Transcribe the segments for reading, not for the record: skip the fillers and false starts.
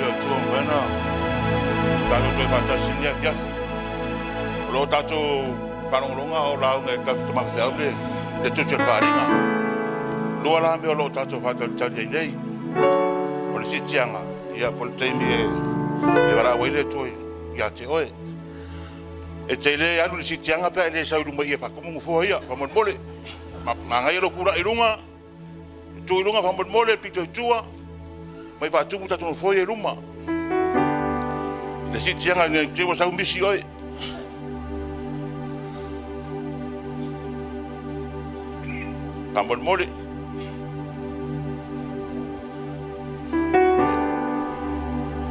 le tua mana. Talo te matasi ni afiafi. Lo tato paronga o la ngai ka tuma fiaule. Le tuche faringa. Lo la me lo tato fatal tali nei. O le sitianga ia pol taimi e wala wele toi ia te oe. E te le anu le sitianga pe le sa uruma ia fa como fo ia fa mo mole. Ma ngai lo kura irunga. Tu irunga fa mo mole pito tua. Mai fa tu muta tu fo ia iruma. Le sitianga ne te wa sa misi oe. Fa mo mole.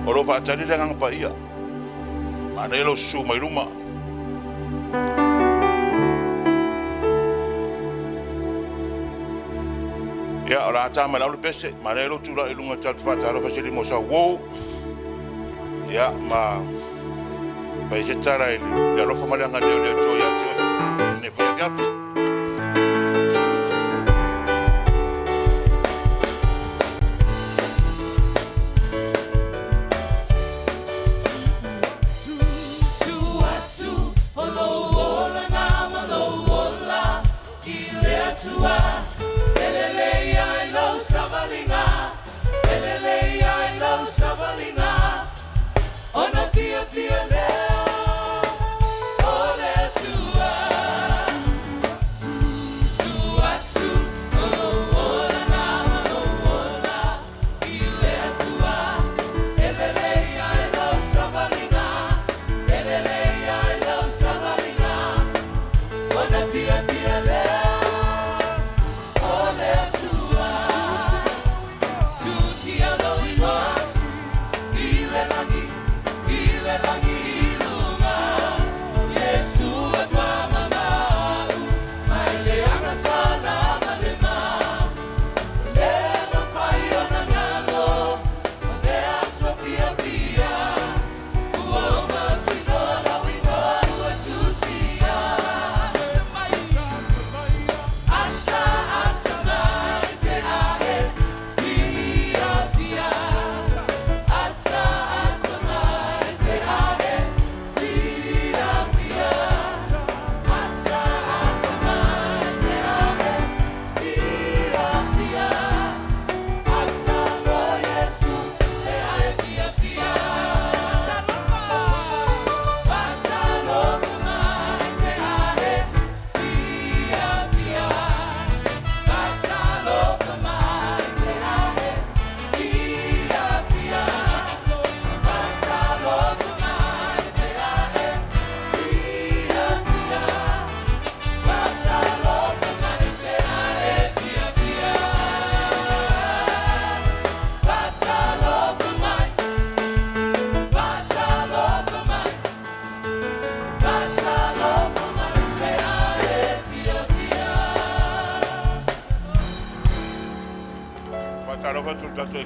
Oro fa tali le ngang pa ia. Mana elo su mai ruma. Ya ora ta ma laulu pese, mana elo tura ilunga tal fa talo fa sili mo sa wo. Ya ma fa jetara ile. Ya lo fa malanga le to ya to. Ne fa ya.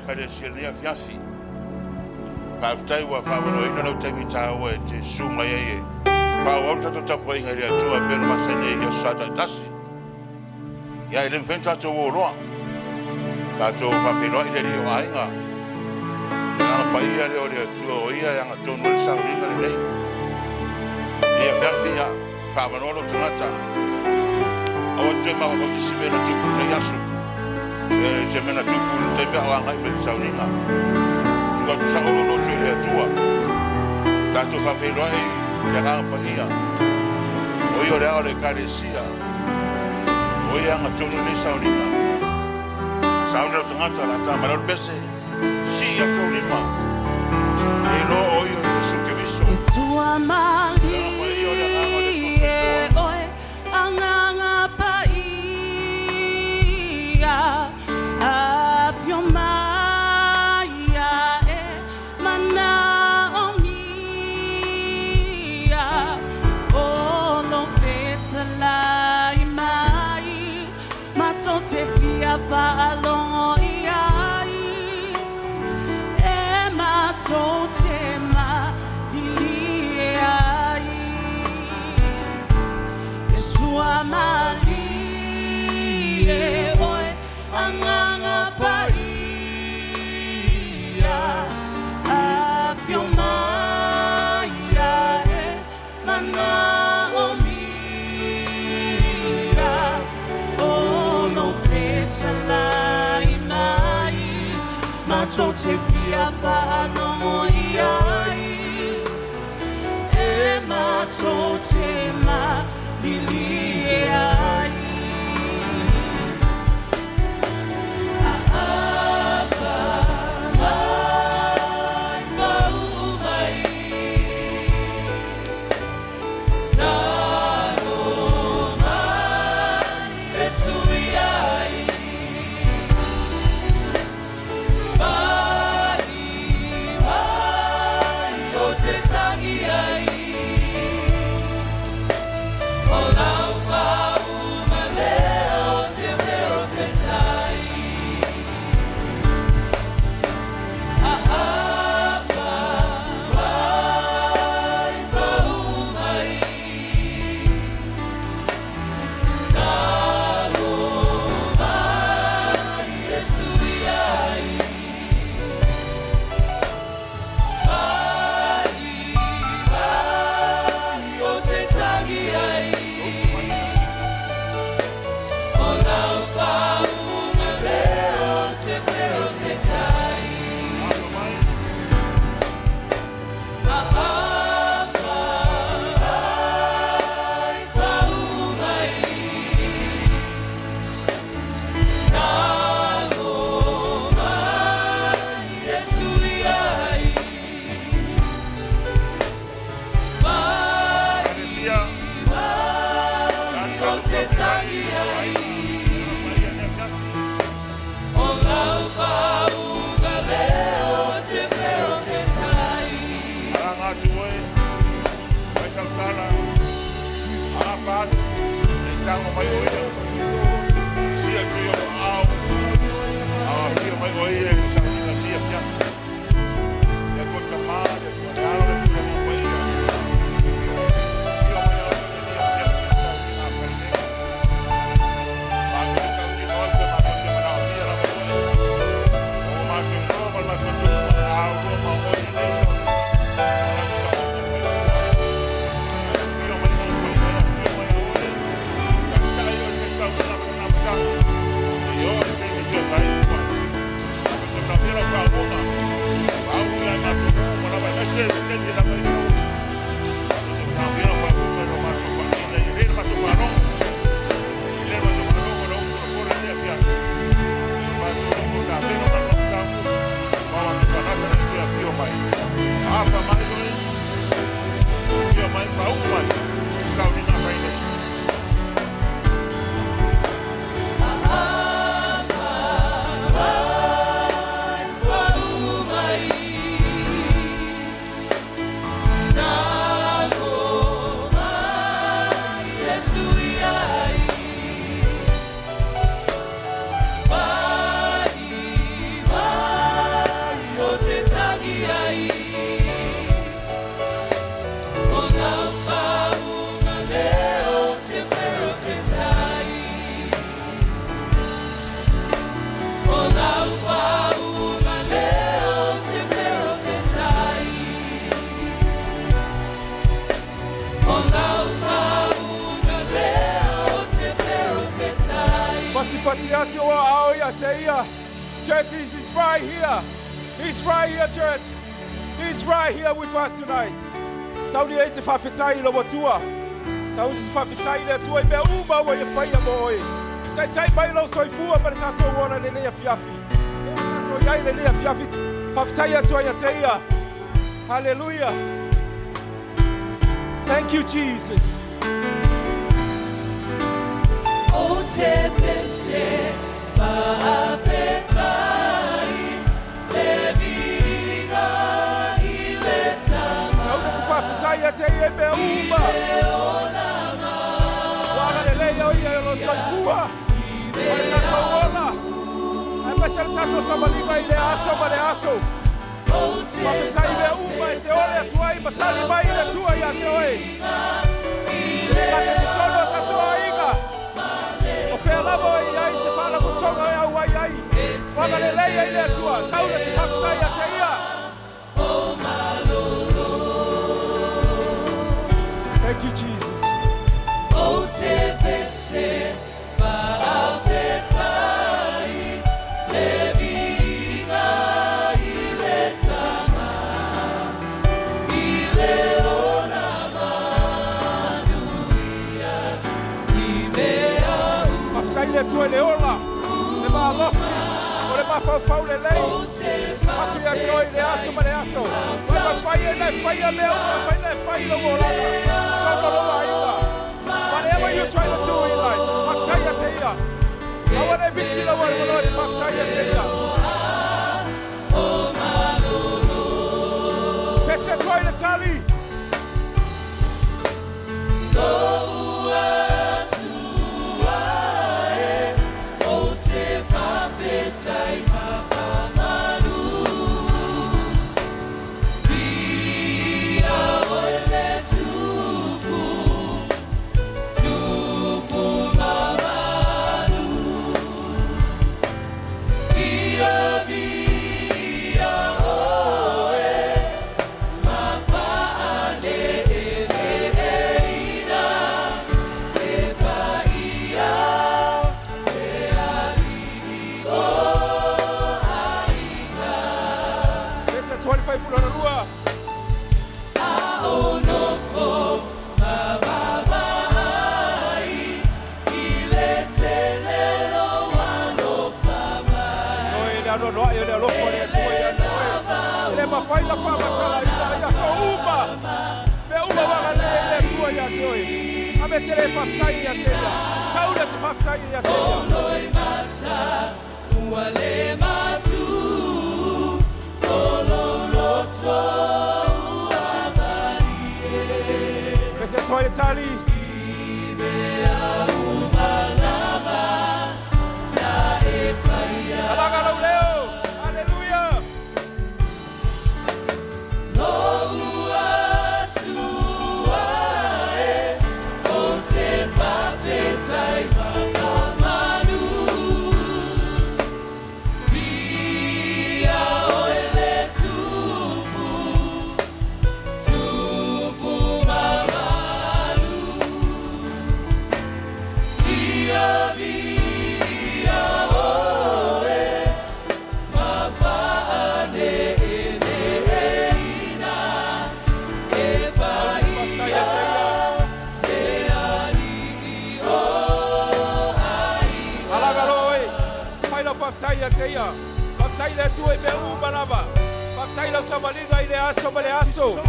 Kalesia fiafi. Paftai wa fa no ina no temi tawa te sunga ye. Fa wa tato tapo inga ria tua pelo masane ya sata tasi. Ya ile mfenta to wo. Tato fa pelo ile rio ainga. Na pa ia le ore tua ia yang to no sa ringa le. Ya fiafi ya fa no lo tunata. O te ma ko ti sibe no te ku yasu. Jemena tuku tembe awanga ibe sauninga. Tuka tusa olo tele tua. Tato fa pelo ai ya pa ia. Oyo le ole kalesia. Oya ngatono le sauninga. Sauna tungata la ta malor bese. Si ya tolima. Ero oyo suke viso. Esua mali. Oe anganga pa ia. Afio maya mana omia ono fetala imai matote fia valongo iai e matote ma iliai Esua mali oe anganga pa ia te fia whāno iai e mato te ma lili ai Church, he's right here. He's right here, church. He's right here with us tonight. Saudi ite fafitai lo botua. Saudi fafitai le tua be uba wo ye fire boy. Tai bai lo soifua ba tato wona le le fiafi. Tato yai le le fiafi. Fafitai tua ya teia. Hallelujah. Thank you, Jesus. O te pese fafitai le viga iletama. Saudi fafitai ya teia be uba. Wala le le yo lo soifua. Ba tato wona. Ai ba ser tato sabaliga ile aso ba le aso. Opetaia be uma te ore tua I batali mai le tua ya te oi. Kate te tono ta toa inga. O fela boy ai se fala ko tonga ya wai ai. Wanga le leia ile tua. Sauna te opetaia te ia. Thank you, Jesus. O te pese faafetai le viga I tu ele ola. Le ma losi. O le ma fau le lei. Atu ia te oi le aso ma le aso. Ma fai le uma, fai le molaka. Tono lo ainga. Whatever you're trying to do in life, Opetaia te ia. I want every single one of us to Opetaia te ia. Pese toi le tali. Fai la fama tala ya so uma. Be uma wa le tua ya toi. Ame tele Opetaia ya teia. Saúde te Opetaia ya teia. Oloi masa uale matu. Ololoto amarie. Pese toi le tali. Ibea umalama na efaia. Alaga lo leo. Halleluiah. Opetaia teia. Opetaia tu e be Barnabas. Opetaia samaliga ile aso male aso.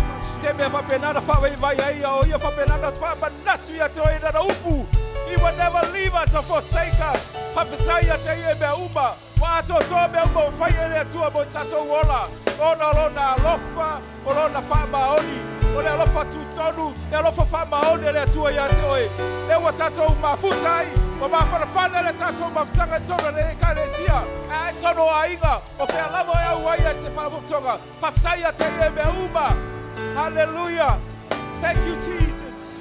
Te me va penada fa vai ai o ia fa penada fa manatu ya toi na upu. He will never leave us or forsake us. Opetaia teia be uma. Wa to be uma fa ile tu abo tato wola. Ona lofa, ona fa maoni. Ona lofa tu tonu, ona lofa fa maoni ile tu ya toi. Le wa tato mafutai. Mama fana le tato mafutanga tonga le karesia. Ai tono ainga. O fe lavo ya uaya se fala mtonga. Opetaia te me uma. Hallelujah. Thank you, Jesus.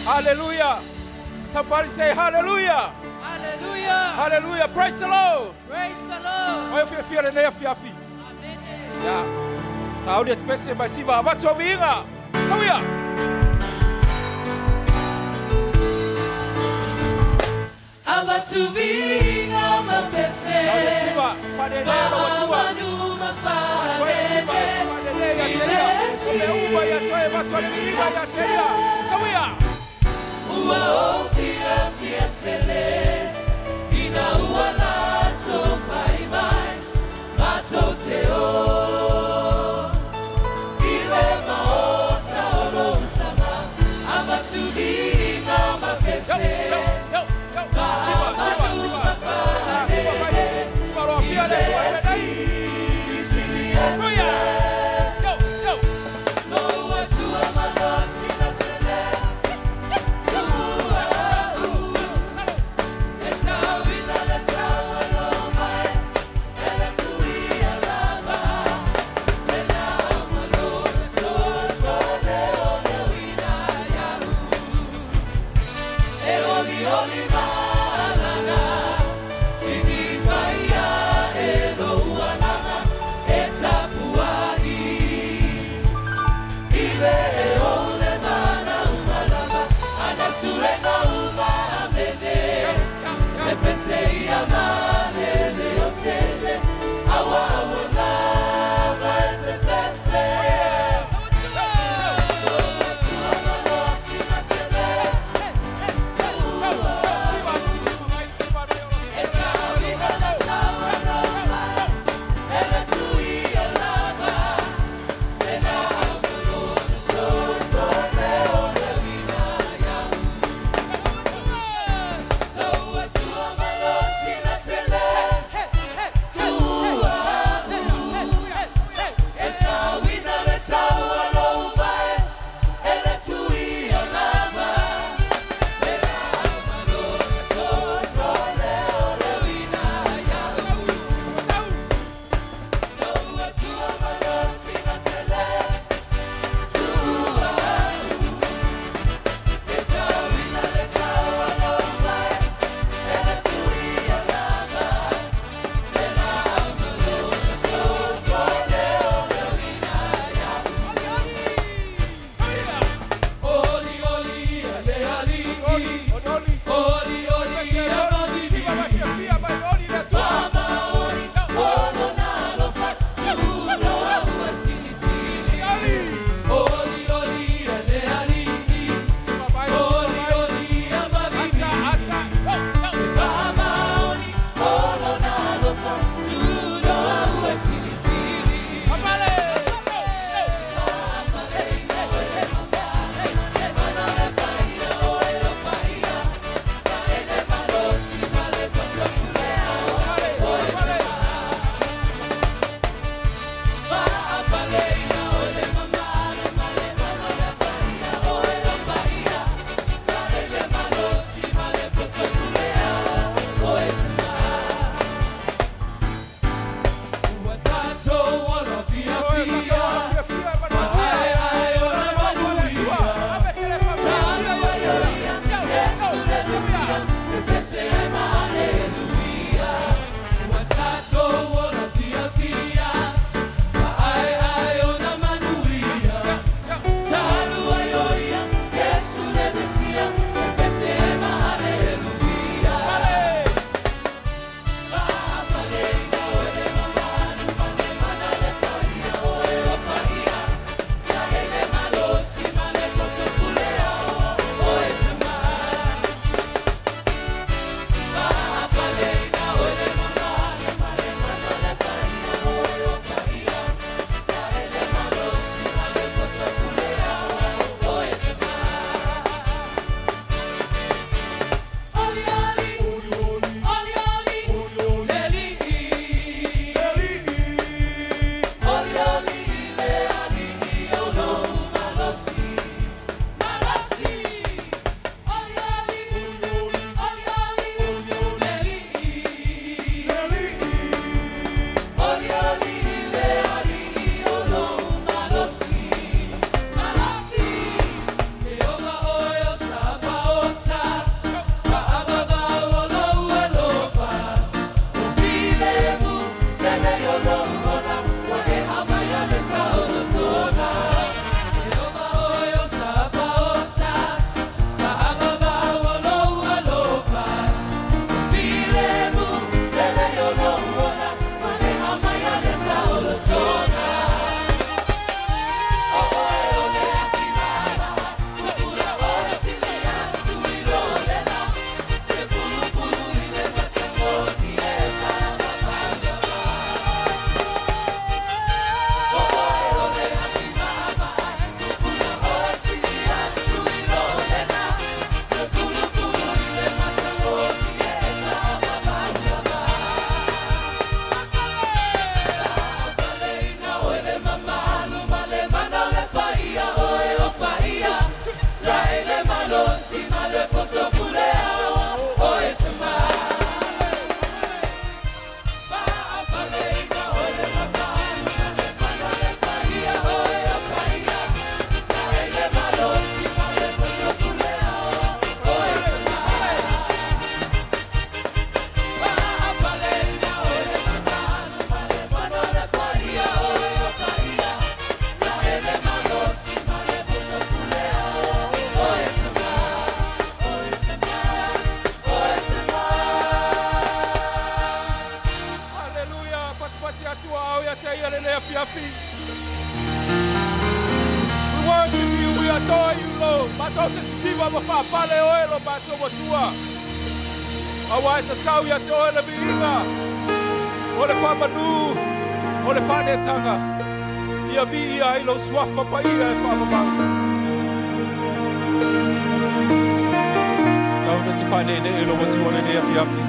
Hallelujah. Somebody say hallelujah. Hallelujah. Hallelujah. Praise the Lord. Praise the Lord. Oi fia fia ne fia fi. Amen. Ja. Claudia te pese mai siva va to vinga. Tauia. Abatu vinga ma pese. Siva, pane ne no tua. Ua o fia tele ina ua la toi you lo. Mato te siva ma fa Fale oelo mato watua. Awa te tau ia te oele biinga. O le whamanu, o le whanetanga. Ia vi ia ilo suafa pa ia e whamamau. Sauna te whane ne ilo watua ne afi afi.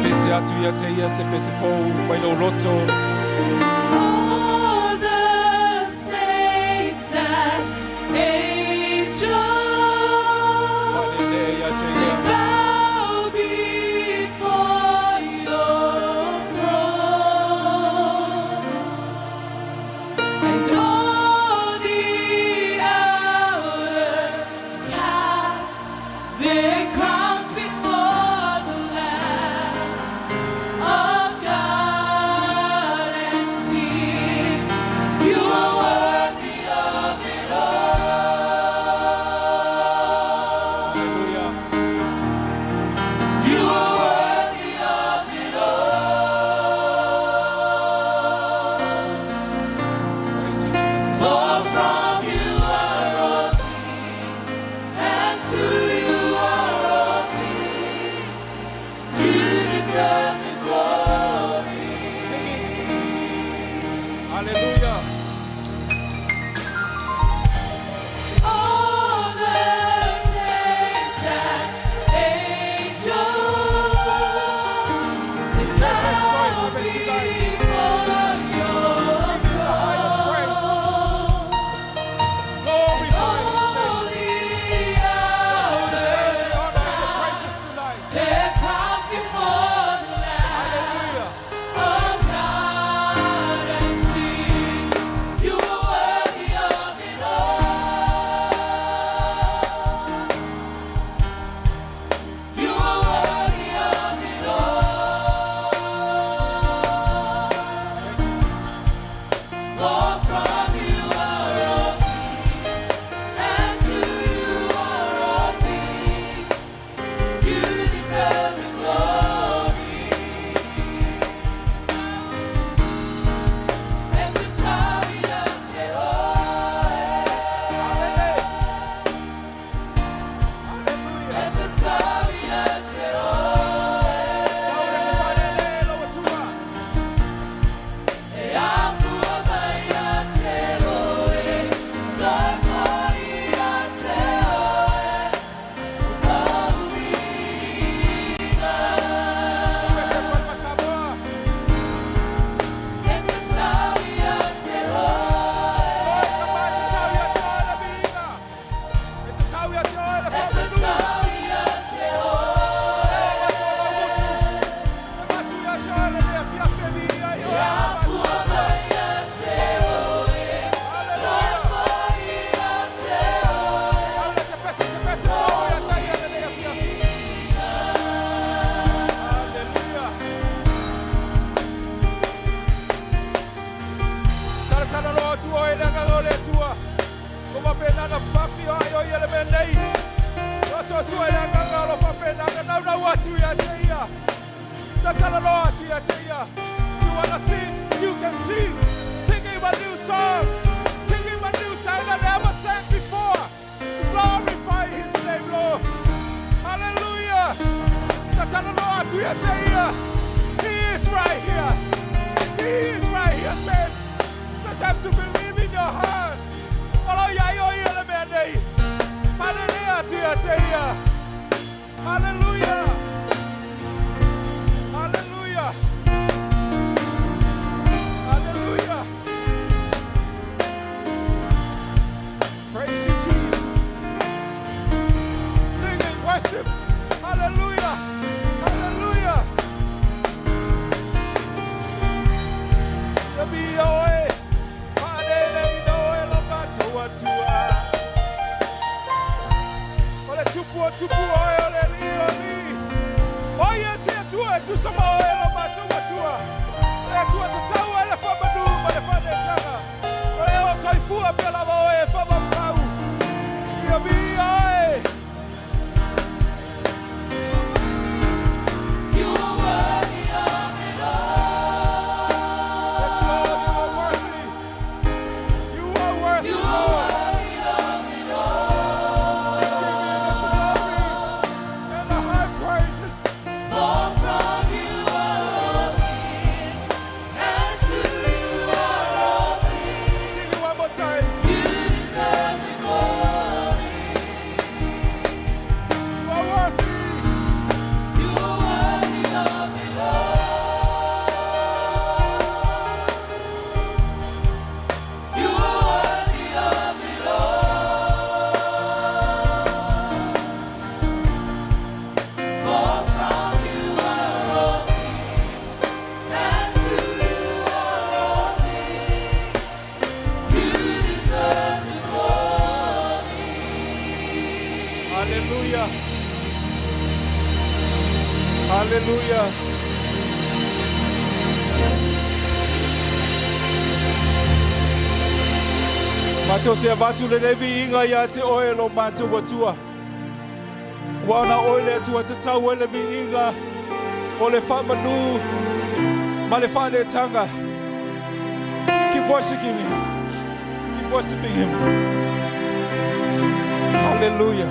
Pese atu ia te ia se pese fou, wailo roto. All the saints and angels bow before your throne, and all the elders cast their crowns before the Lamb of God and sing, you are worthy of it all. Hallelujah. You are worthy of it all. Praise you, Jesus. For from you are all things, and to you are all things. You deserve the glory. Singing. Hallelujah. All the saints and angels, they bow before your throne. Glorify His name. All the Saints, elders honor and praises tonight. their crowns before the Lamb Hallelujah. of God and sing, you are worthy of it all. You are worthy of it all. For from you are all things, and to you are all things. You deserve the glory. Opetaia te oe. Hallelujah. Opetaia te oe. E afua mai a te oe. Tauanu'u te oe. Opetaia. Samoa. Opetaia te oe. Opetaia te oe. Afua mai a te oe. Tauanu'u te oe. You wanna sing? You can sing. Singing a new song. Singing a new song that never sang before. To glorify His name, Lord. Hallelujah. He is right here. He is right here, church. Just have to believe in your heart. Hallelujah. Hallelujah. Hallelujah. Hallelujah. Praise you, Jesus. Sing and worship. Hallelujah. Hallelujah. Let me know it. Father, let me know it. Love God to what to tupu oil and oh yes, here to some oil about to what to let's what to tell what if I'm do but if I didn't tell her well so if you up your oil if I'm out you'll be oil. You are worthy of it all. Yes, Lord, you are worthy Hallelujah. Hallelujah. Mato te avatu le nevi inga ia te oe lo mato watua. Wana oe le atua te tau le vi inga o le whamanu ma le whane tanga. Keep worshiping him. Keep worshiping him. Hallelujah.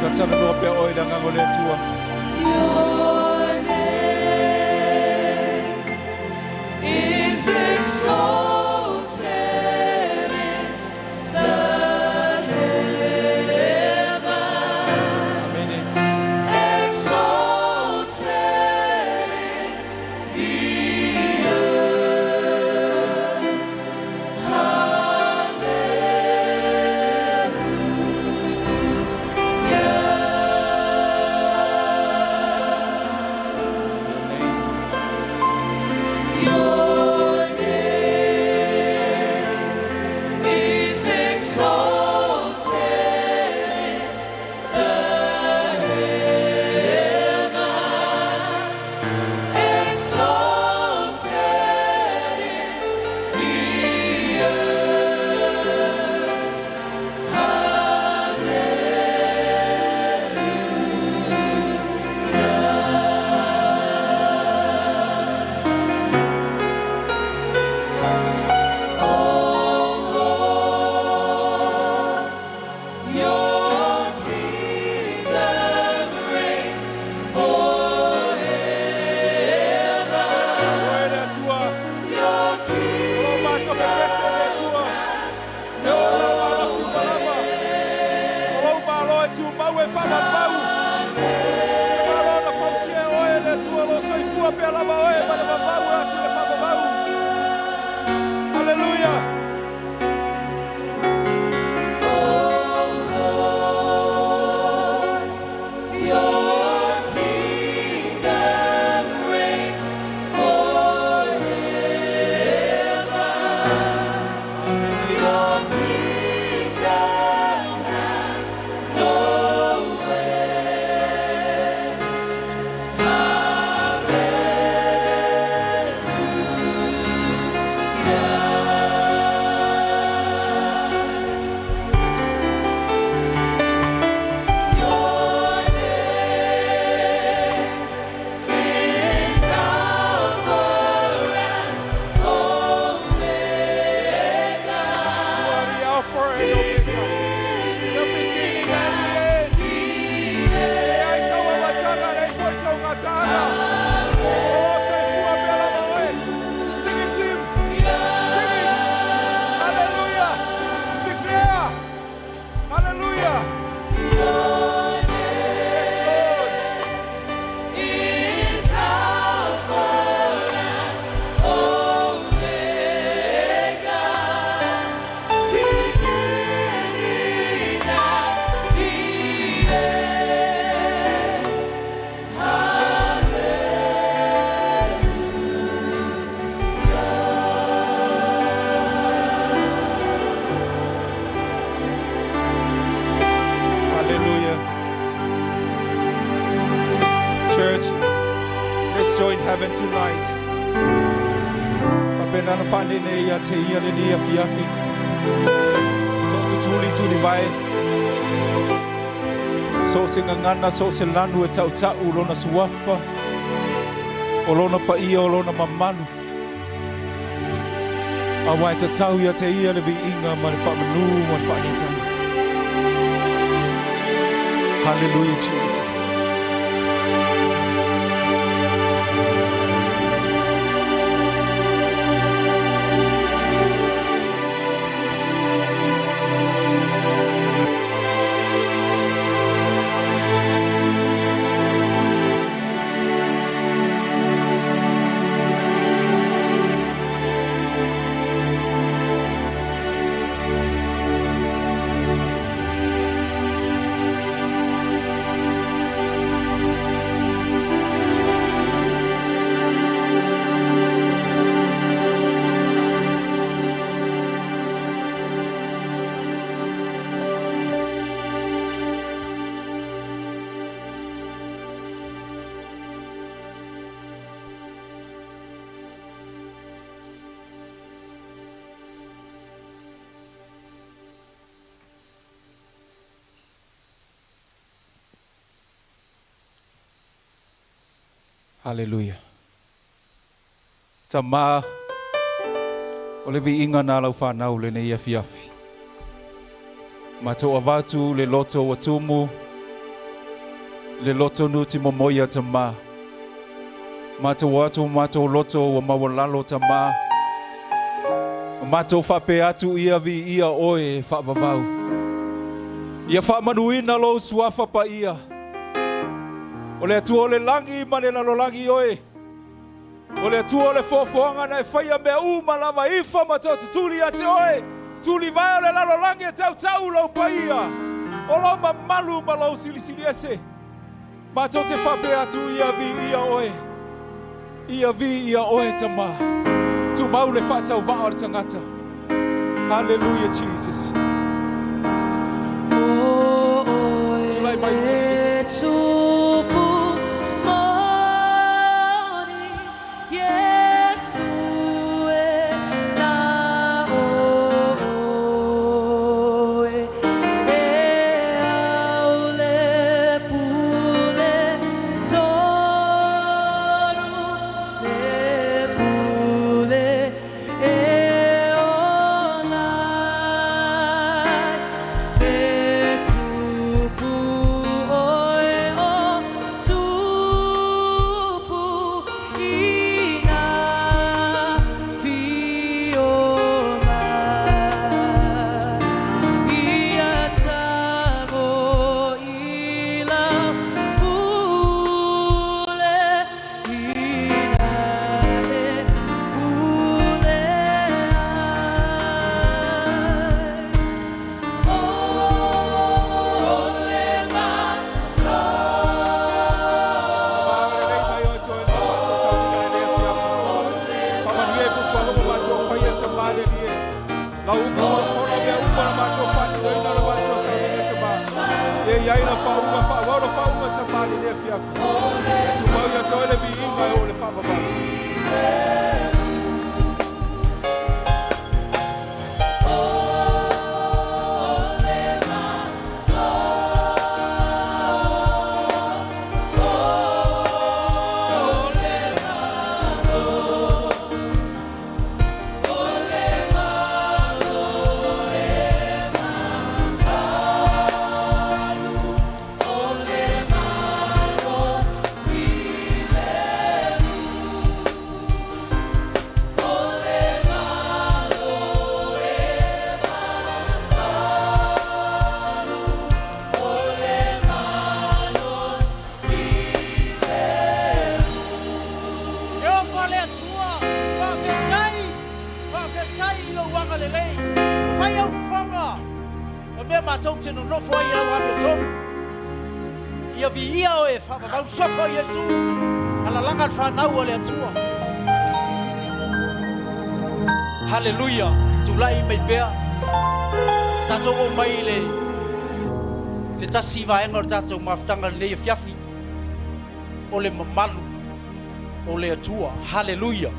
Tatana no pe oe danga o le atua. Your name is exalted in the heavens, exalted in the earth. Your name is exalted in the heavens, exalted in the earth. Your kingdom reigns forever. Oe le atua. Your O mato pe pese le atua. Me o la wala si palama. O lo malo e tu mau e whama mau. Malo na fausi e oe le atua lo saifua pe alama oe ma le mamau e atu le whama mau. Hallelujah. Your kingdom reigns forever. Your kingdom has no end. Your name is Alpha and Omega. You are the Alpha and Omega, the beginning and the end. E ai sa wa watanga nei foi sa unga tanga. O saifua pe alama oe. Sing it, team. Sing it. Hallelujah. Declare. Hallelujah. Your Yes, Lord. is Alpha and Omega, beginning and the end. Hallelujah. Church, let's join heaven tonight. Papenana fane ne ia te ia le ni afiafi. Toto tuli tuli vai. So singa ngana so se lanu e tau tau lona suafa. O lona pa ia o lona mamalu. A wai te tau ia te ia le vi inga ma le whamanu ma le whanitanga. Hallelujah, Jesus. Halleluiah. Tama o le viinga na lau whanau le nei afi. Mato avatu le loto watumu, le loto nuti momoia tama. Mato watu mato loto wa mawalalo tama. Mato whape atu ia vi ia oe whapavau. Ia whamanuina lo suafa pa ia. O le atua o le langi ma le lalolangi oe. O le atua o le fofoanga na e whaia mea uma lava ifa ma tau tutuli a te oe. Tuli vai o le lalolangi e tau lau pa ia. O lau ma malu ma lau silisili ese. Ma tau te whape atu ia vi ia oe. Ia vi ia oe tama. Tu mau le whatau vaa o le tangata. Hallelujah, Jesus. Tulai mai. Halleluiah, tulai mai bea. Tato o mai le tasi vaenga o tato maftanga le fiafi. O le mamalu, o le atua. Halleluiah.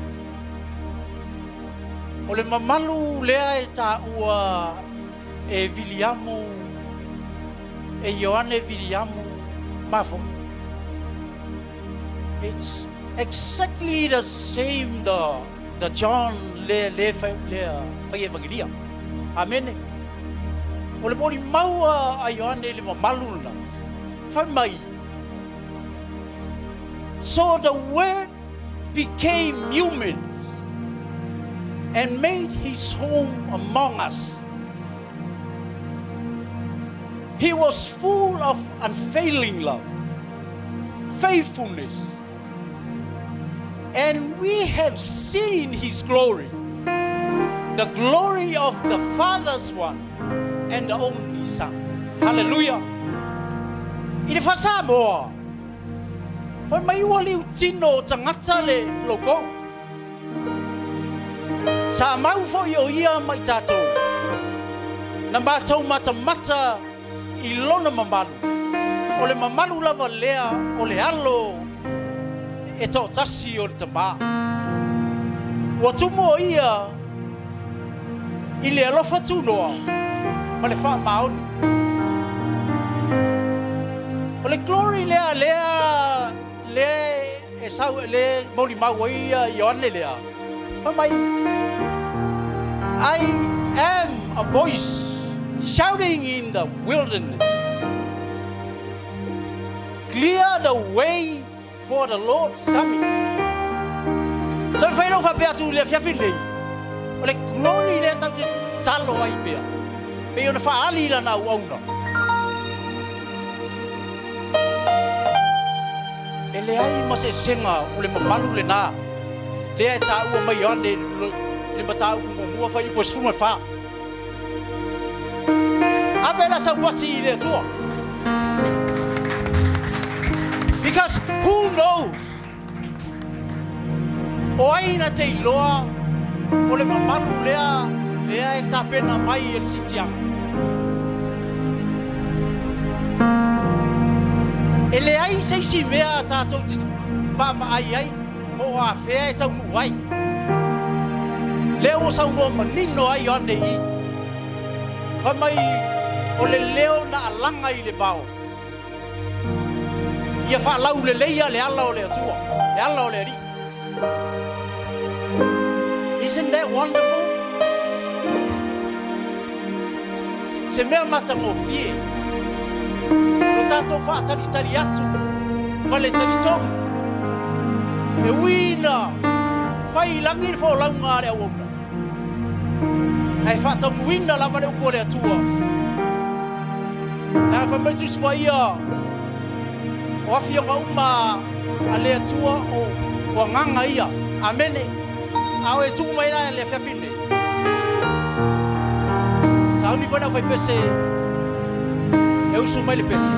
O le mamalu lea e ta ua e Viliamu, e Ioane Viliamu mafo. It's exactly the same the John le fai evangelia. Amen. O le mori maua a Ioane le mamalu na. Fai mai. So the word became human and made his home among us. He was full of unfailing love, faithfulness, and we have seen his glory, the glory of the Father's one and the only Son. Hallelujah. Ine fasa moa. Fai mai ua liu tino tangata le loko. Sa mau fo yo ia mai tatou. Na mātou mata I lona mamalu. O le mamalu lava lea o le alo e tau tasi o le tama. Ua tumo ia I le alofa tunoa ma le wha maoni. O le glory lea e sau le moli mawai Ioane lea. Famai. I am a voice shouting in the wilderness. Clear the way for the Lord's coming. So if I don't have to live here, ole glory le tau te salo ai pea. Pe ona faali la na uauna. Ele ai ma se senga ole mamalu le na. Le ai ta ua mai ane le matau ku mua fa i po suma fa. Abela sa wati le tua. Because who knows? O aina te iloa o le mamalu lea e tapena mai e sitiang. E le ai sei si mea tātou te pama ai o a whea e Tauanu'u ai. Leo sa ua manino ai ane i. Whamai o le leo na alanga i le bao. Ia whaalau le leia le ala o le atua. Le ala o le ari. Isn't that wonderful? Se mea mata mo fie. Lo tātou whaatari atu. Ma le tari tongu. E wina. Whai langi fo launga le awona. Ai whaatau wina lama le upo le atua. Nā whamaitu swa ia. O awhia ngauma a le atua o nganga ia. Amene. Au e tū mai la le whiawhine. Sa uni whanau whai pese. E usu mai le pese.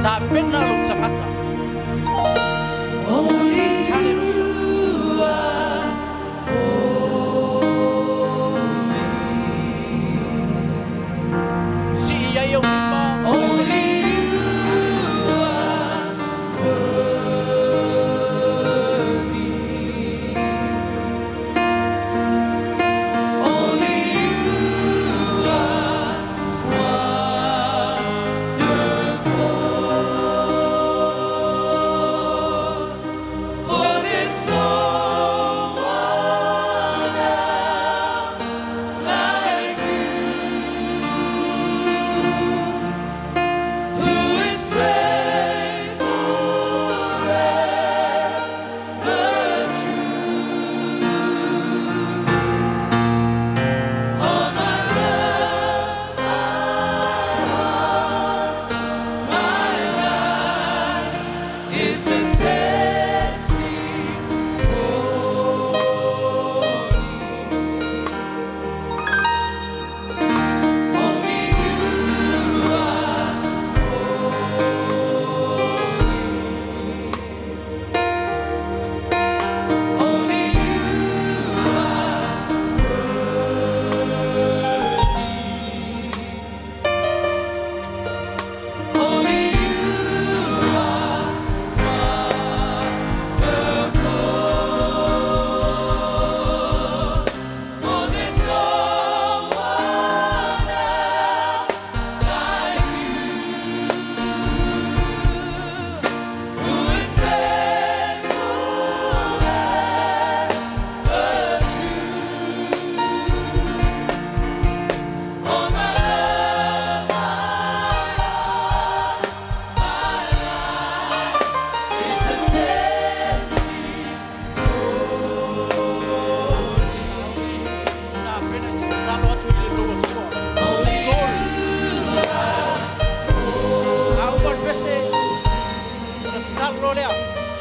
Tā pena lo tangata. Halleluiah. Si ia ia unima.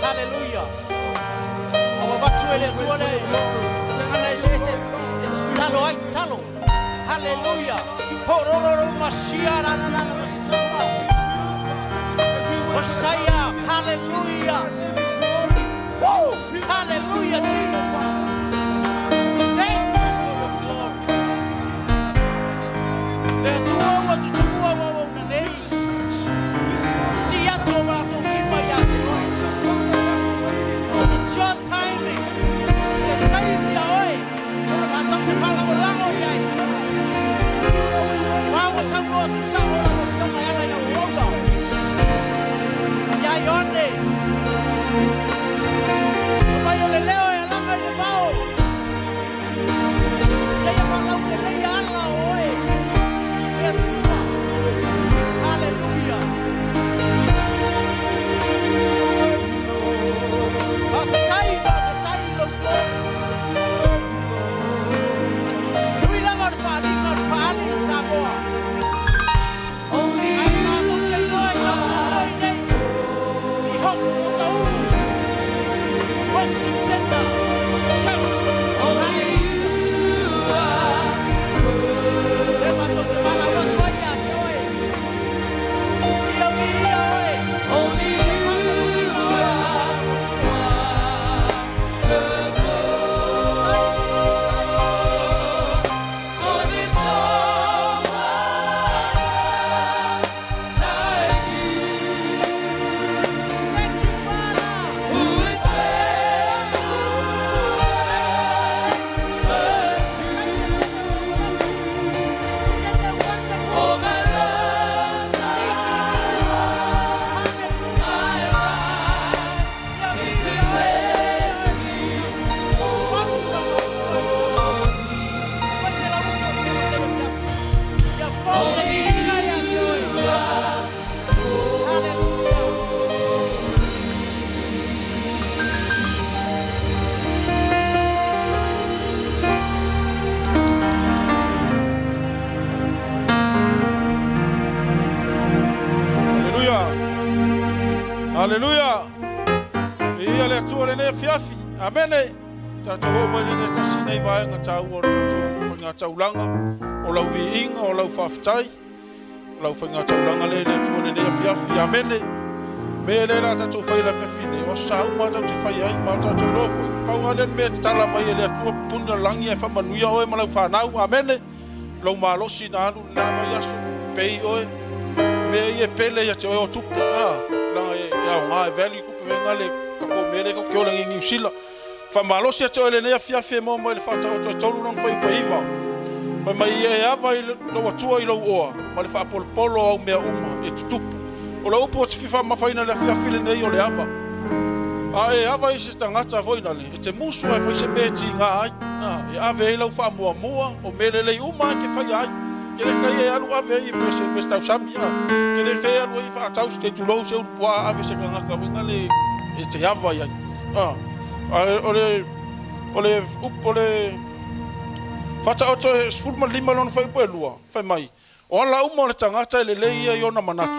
Hallelujah. Our batuele tuole. Ana ese. Talo ai talo. Hallelujah. Pororo Mashiach na Mashiach. Messiah. Hallelujah. Woo! Hallelujah, Jesus. Thank you, Lord. There's two over to the names. See us over to it's your timing. The time you are. I don't follow along, guys. Why was I going to say all of them? I have a Halleluiah. Ia le atua le ne fiafi. Amene. Tātou mai le ne tasi nei vaenga tāu o tātou whainga taulanga. O lau vi inga, o lau whawhitai. O lau whainga taulanga le atua le ne fiafi. Amene. Me le la tātou whaila whiwhine. O sāu mā tau te whai ai, mā tātou lofo. Pau alen me te tala mai le atua puna langi e whamanuia oe ma lau whanau. Amene. Lau mā losi nā alu nā mai aso. Pei oe. Me ie pele ia te oe o tupe. Langa e au ngā e veli kupe venga le kako mere ko kio langi ngiusila. Fa malosi a te oe le nea fiafi e mo mai le whata o toi tolu nong whai pa iwa. Fa mai e awa i lo atua i lo oa. Ma le wha polo au mea uma e tutupu. O la upo o te fifa mawhaina le fiafi le nei o le awa. A e awa i se tangata voina le. E te musu e whai se meti ngā ai. E ave e lau wha mua mua o mele le uma ke whai ai. Kere kai e alu ave i me se tau sami a. Kere kai alu i wha tau se tulou se urupua ave se ngaka winga le e te awa i ai. Ole whata oto e sfurma lima lona whai poe lua, whai mai. O ala uma o le tangata e le leia i ona manatu.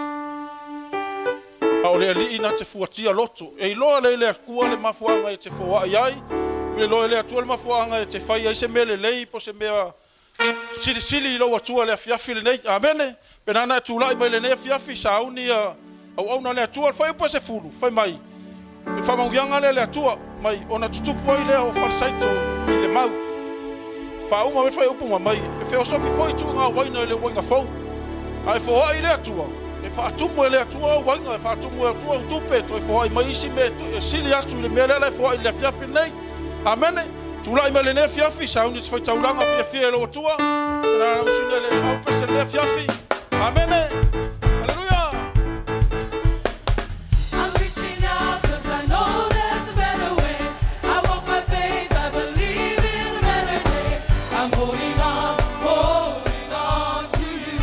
A ole ali ina te fuatia loto. E iloa le le akua le mafuanga e te fua ai. Me loa le atua le mafuanga e te whai ai se mele lei po se mea sili i lo atua le fiafi le nei. Amene. Penana e tūlai mai le nei fiafi sa auni au auna le atua. Whai upa se fulu, whai mai. E whamauianga le atua mai ona tutupu ai lea o whalisaito i le mau. Whauma me whai upuma mai. E wheosofi foi tu ngā waina i le wainga fau. A e whoa i le atua. E whaatumu e le atua o wainga. E whaatumu e atua o tupe. To e whoa i mai isi me e sili atu i le mea lela e whoa i le fiafi nei. Amene. Tūlai mai le ne fiafi sa uni te whai taulanga fia e lo atua. E nā usune le aupese le fiafi. Amene. Halleluiah. I'm reaching out 'cause I know there's a better way. I walk by faith, I believe in a better day. I'm holding on to you.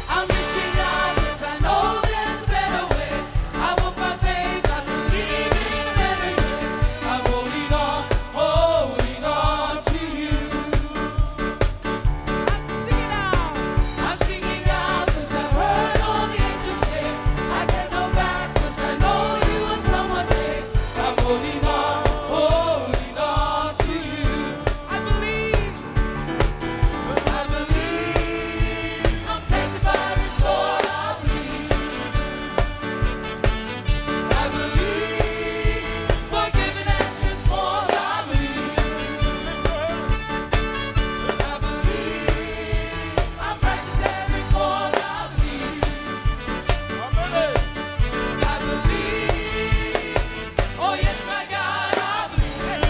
I'm reaching out 'cause I know there's a better way. I walk by faith, I believe in a better day. I'm holding on to you. I'm singing out 'cause I've heard all the angels say. I can't go back 'cause I know you will come one day. I'm holding on to you. I believe. I'm sanctified, restored, I believe. Forgiven and transformed, I believe. I'm righteous and reformed, I believe. Oh yes, my God, I believe.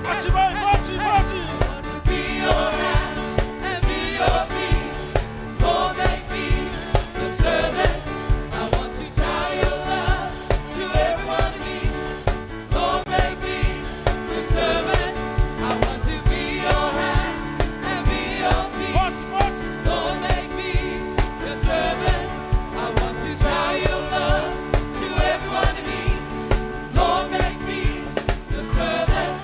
Mati mai, mati. To be your hands and be your feet. Lord, make me the servant. I want to tell your love to everyone who meets. Lord, make me the servant. I want to be your hands and be your feet. Lord, make me the servant. I want to tell your love to everyone who meets. Lord, make me the servant.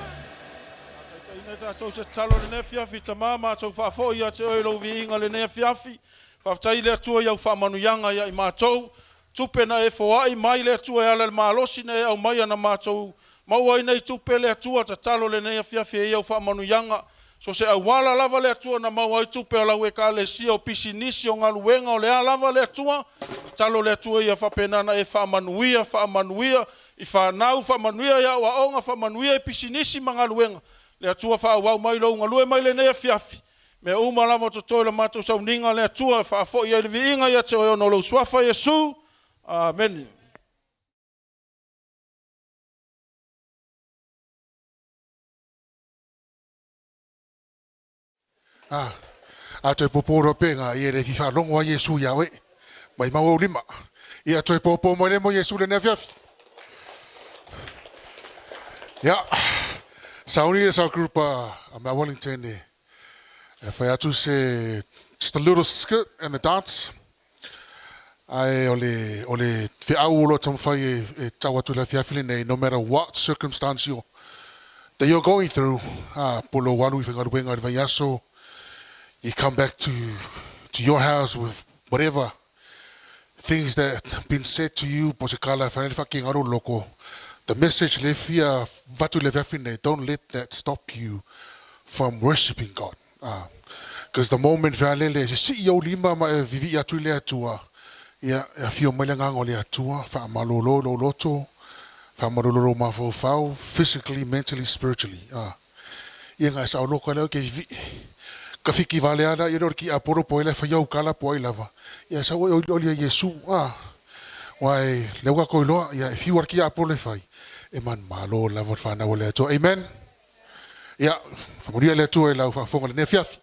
Ina tātou se talo le ne fiafi ta mama tau whaafo ia te oe lau vi inga le ne fiafi. Whaftai le atua iau whaamanuianga ia i mātou. tupe na e foai mai le atua e ala le malosi na e au mai ana mātou maua ina i tupe le atua ta talo le nei afiafi e iau whaamanuyanga so se awala lava le atua na maua i tupe o lau e ka le sia o pisi nisi o ngaluenga o le a lava le atua talo le atua ia whapenana e whaamanuia i whanau whaamanuia ia o aonga whaamanuia e pisi nisi mangaluenga le atua whaawau mai lo ngalue mai le nei afiafi me uma lava totoi la mātou sauninga le atua whaafo ia le viinga ia te o no lo suafa Yesu. Amen. A toi poporo penga i ere fifa longo a Yesu yawe. Mai mau lima. I a toi popo mo le mo Yesu le nefiafi. Yeah. Sauni is our group I'm at Wellington. If I had to say just a little skit and a dance. Ai ole te au lo tam fai e tawatu la fiafili nei no matter what circumstance that you're going through. Polo walu I whengaru wenga vai aso. You come back to your house with whatever things that have been said to you. Posekala whanele whaking aru loko. The message le fia vatu le fiafili, don't let that stop you from worshiping God. Because the moment whanele se si iau lima ma e vivi atu le atua. Ia fio mele ngango le atua, wha malolo lo loto, wha malolo mafau, physically, mentally, spiritually. Ia ngai sa loko leo ke vi. Ka fiki vale ana, ia nor ki aporo po ele, wha iau kala po lava. Ia sa oi oli Yesu, wai leuka koiloa, ia fi war ki aporo le fai. E man malo lava whana o le atua. Amen. Ia, whamuria le atua e lau wha fonga le ne fiafi.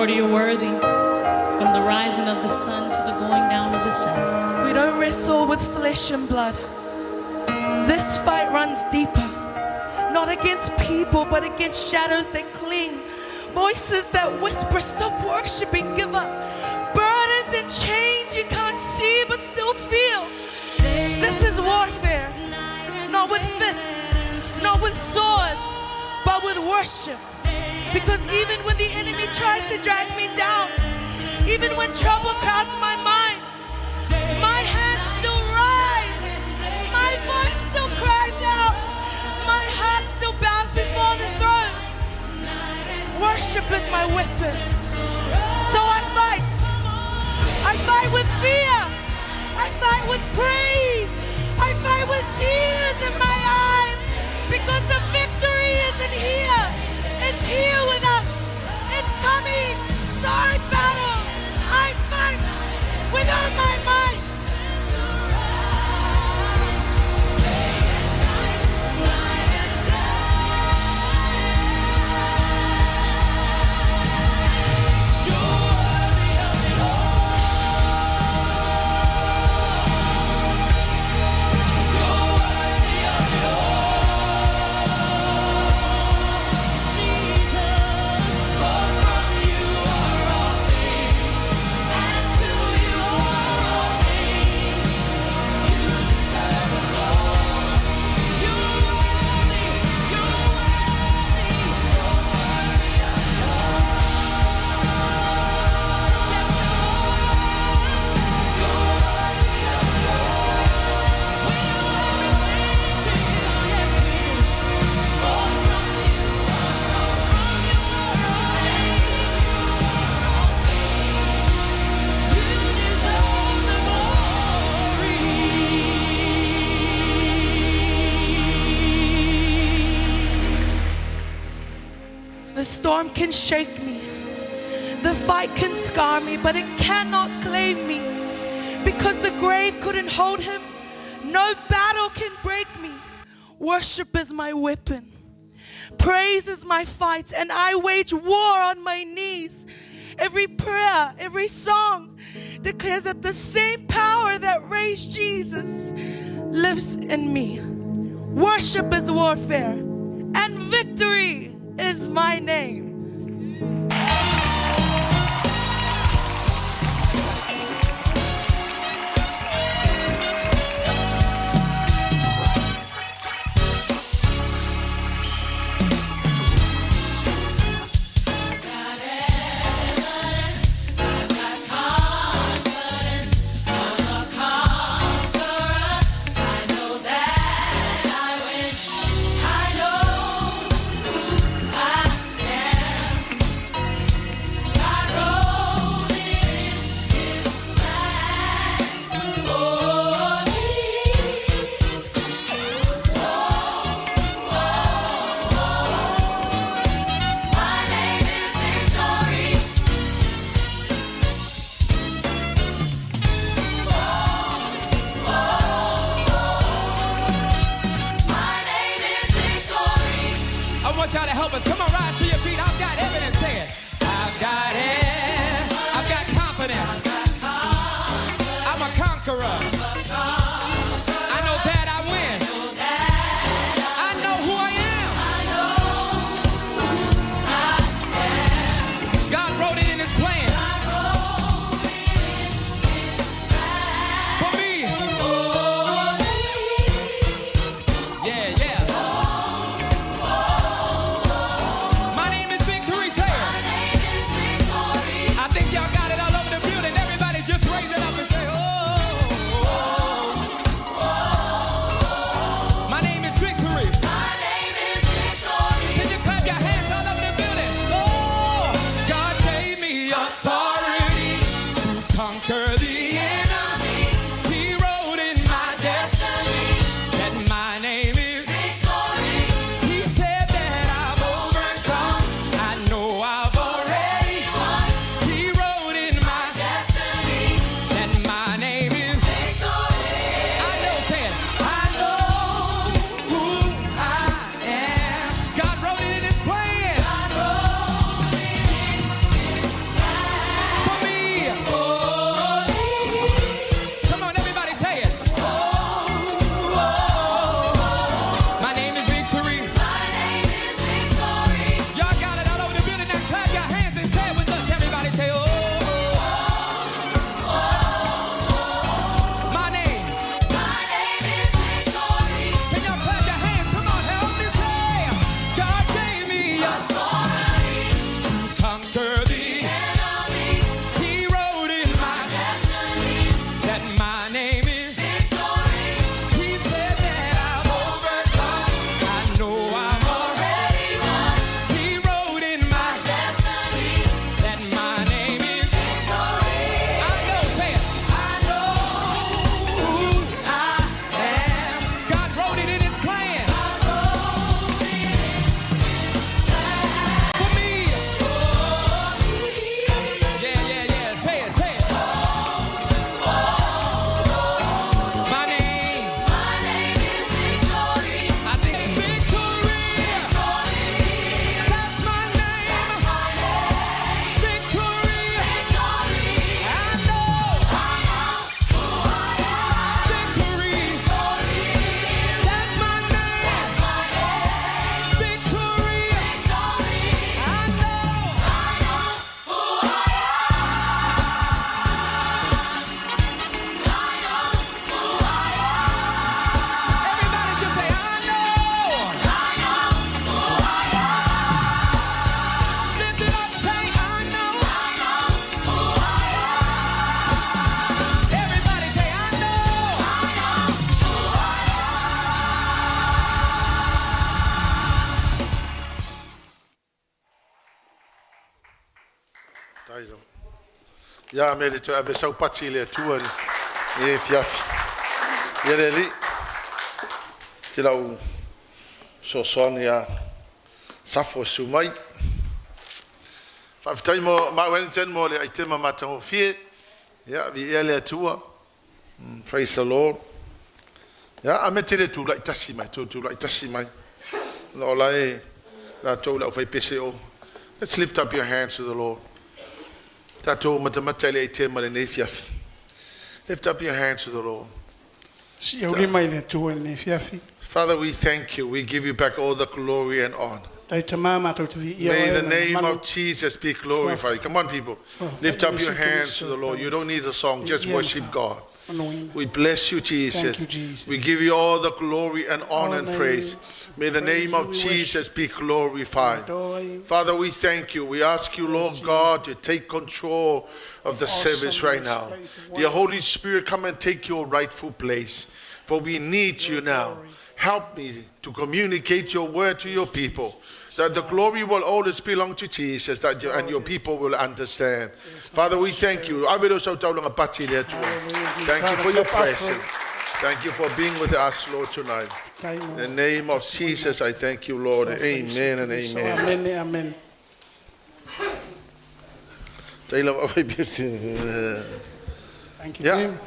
Lord, you're worthy. From the rising of the sun to the going down of the same. We don't wrestle with flesh and blood. This fight runs deeper. Not against people, but against shadows that cling. Voices that whisper, stop worshiping, give up. Burdens and chains you can't see but still feel. This is warfare. Not with fists, not with swords, but with worship. Because even when the enemy tries to drag me down, even when trouble crowds my mind, my hands still rise, my voice still cries out, my heart still bows before the throne. Worship is my weapon. So I fight. I fight with fear. I fight with praise. I fight with tears in my eyes. Because the victory isn't here. It's here with us. It's coming. So I battle. I fight with all my might. The storm can shake me. The fight can scar me, but it cannot claim me. Because the grave couldn't hold him, no battle can break me. Worship is my weapon. Praise is my fight, and I wage war on my knees. Every prayer, every song declares that the same power that raised Jesus lives in me. Worship is warfare, and victory is my name. Y'all to help us. Come on, rise to your feet. I've got evidence. Say it. I've got it. I've got confidence. I'm a conqueror. I know that I win. I know who I am. God wrote it in his plan. For me. Yeah, yeah. My name is Victory. Say it. Tairo. Ya me le to ave sau pati le tua ni e fiafi. Ia le li. Te lau so sonia safo sumai. Whawhitai mo ma Wellington mo le aitema matango fie. Ya vi ia le tua. Praise the Lord. Ya ame te le tu la itasi mai, tu la itasi mai. No lai la tau la fai pese o. Let's lift up your hands to the Lord. Tato matamata le aitema le nei fiafi. Lift up your hands to the Lord. Si au mai le tua ne fiafi. Father, we thank you. We give you back all the glory and honor. Tai te mama tau te vi ia. May the name of Jesus be glorified. Come on, people. Lift up your hands to the Lord. You don't need the song. Just worship God. We bless you, Jesus. Thank you, Jesus. We give you all the glory and honor and praise. May the name of Jesus be glorified. Father, we thank you. We ask you, Lord God, to take control of the service right now. Dear Holy Spirit, come and take your rightful place. For we need you now. Help me to communicate your word to your people, that the glory will always belong to Jesus, and your people will understand. Father, we thank you. Thank you for your presence. Thank you for being with us, Lord, tonight. In the name of Jesus, I thank you, Lord. Amen and amen. Amen, amen. Thank you, Yeah. Tim.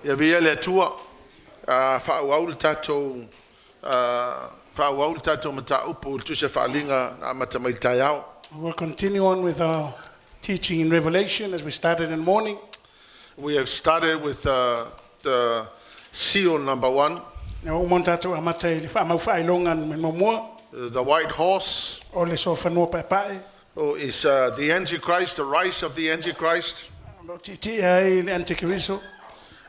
Ya via le tua whaawaul tātou mata upu tu se whaalinga a mata mai tai au. We'll continue on with our teaching in Revelation as we started in the morning. We have started with the seal number 1. Na o mon tātou amata i le whaamau whailongan me momua. The white horse O le so whanua paepae. is the Antichrist, the rise of the Antichrist, Titi ai le Antikristo.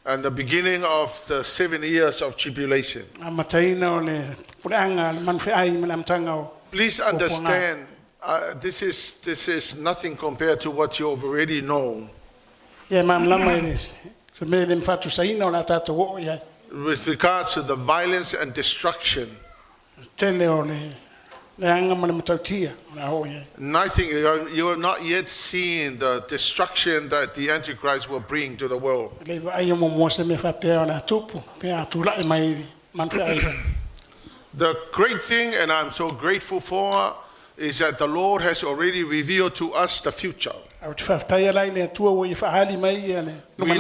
and the beginning of the 7 years of tribulation. Amataina o le puranga le manwhai me le amtanga o. Please understand, this is nothing compared to what you already know. Ia mamlama i le se me le mfatu saina o la tātou o ia. With regards to the violence and destruction, Tele o le anga ma le matautia o la o ia. nothing, you have not yet seen the destruction that the Antichrist will bring to the world. Le vai mo mo se me whapea o la tupu. Pea tula i mai manwhai. The great thing, and I'm so grateful for, is that the Lord has already revealed to us the future. Au te whaftai lai le tua o I whaali mai ia le. We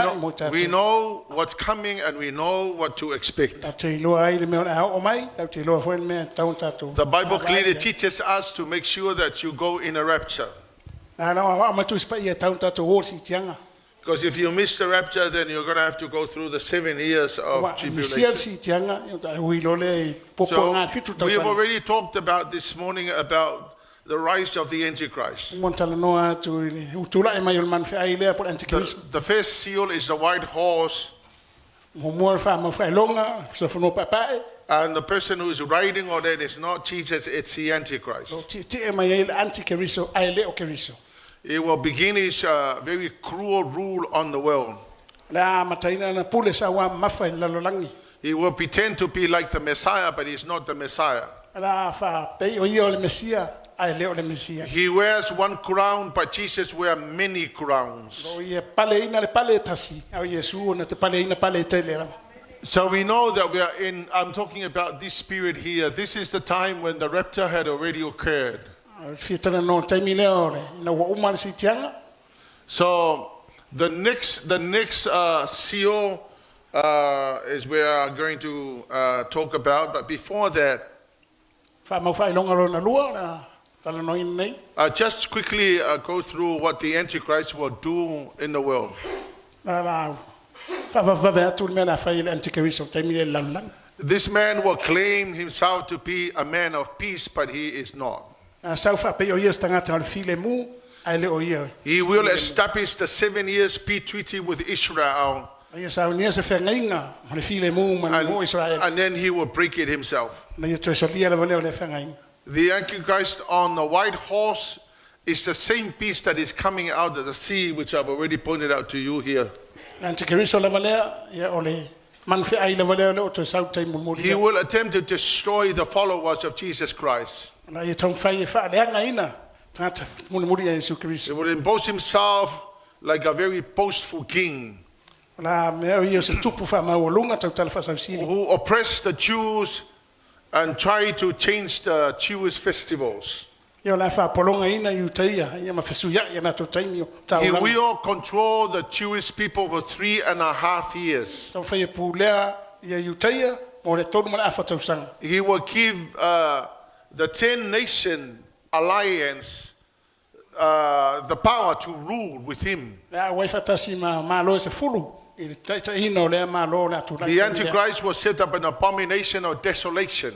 know what's coming and we know what to expect. Tau te iloa ai le mea o mai. Tau te iloa fwene mea tau tātou. The Bible clearly teaches us to make sure that you go in a rapture. Nā nā o matu spa ia tau tātou o si tianga. Because if you miss the rapture, then you're going to have to go through the 7 years of Sia tribulation. si tianga. Hui lo le popo ngā fitu tau We have sana. already talked about this morning about the rise of the Antichrist. Montala noa tu i le utula e mai o le manwhai lea po Antikristo. The first seal is the white horse, Mo mua le whaamau whailonga. So whanua paepae. and the person who is riding on it is not Jesus, it's the Antichrist. Ti e mai e le Antikristo ai le o Kristo. He will begin his very cruel rule on the world. La mataina na pule sa wa mawhai lalolangi. He will pretend to be like the Messiah, but he's not the Messiah. La wha pei o ia o le Mesia. Ai le o le Mesia. He wears one crown, but Jesus wears many crowns. O ia pale ina le pale tasi. Au Yesu na te pale ina pale tele rama. So we know that we are in, I'm talking about this period here. This is the time when the rapture had already occurred. Fiatana no taimi leo le. Na wa umar si tianga. So the next seal is we are going to talk about. But before that, Whaamau whailonga lo na lua na tala no ina nei. just quickly go through what the Antichrist will do in the world. Na whaavave atu le mea na whai le Antikristo taimi le lalang. This man will claim himself to be a man of peace, but he is not. Na sau whapei o ia stangata o le file mu. Ai le o ia. He will establish the 7 years peace treaty with Israel, Ia sau nia se whengainga. Mo le file mu ma ni mo Israel. and then he will break it himself. Na ia toi solia le valeo le whengainga. The Antichrist on the white horse is the same beast that is coming out of the sea, which I've already pointed out to you here. Le Antikristo le valea ia o le Man fe ai le wale o to sau tai mo He will attempt to destroy the followers of Jesus Christ. na ia tau fai fa le nga ina tata mo mo ia Yesu He Kristo will impose himself like a very boastful king na me ia se tupu fa ma olunga tau tala fa sau sili who oppressed the Jews and tried to change the Jewish festivals. ia la fa polonga ina yu taia ia ma fesu ia na to taimio tau He langa will control the Jewish people for 3.5 years. tau fai pulea ia yu taia mo le tonu ma fa tau sang He will give the 10 nation alliance the power to rule with him. la wai fa tasi ma lo se fulu i tai ina le ma lo la tu The Antichrist will set up an abomination of desolation,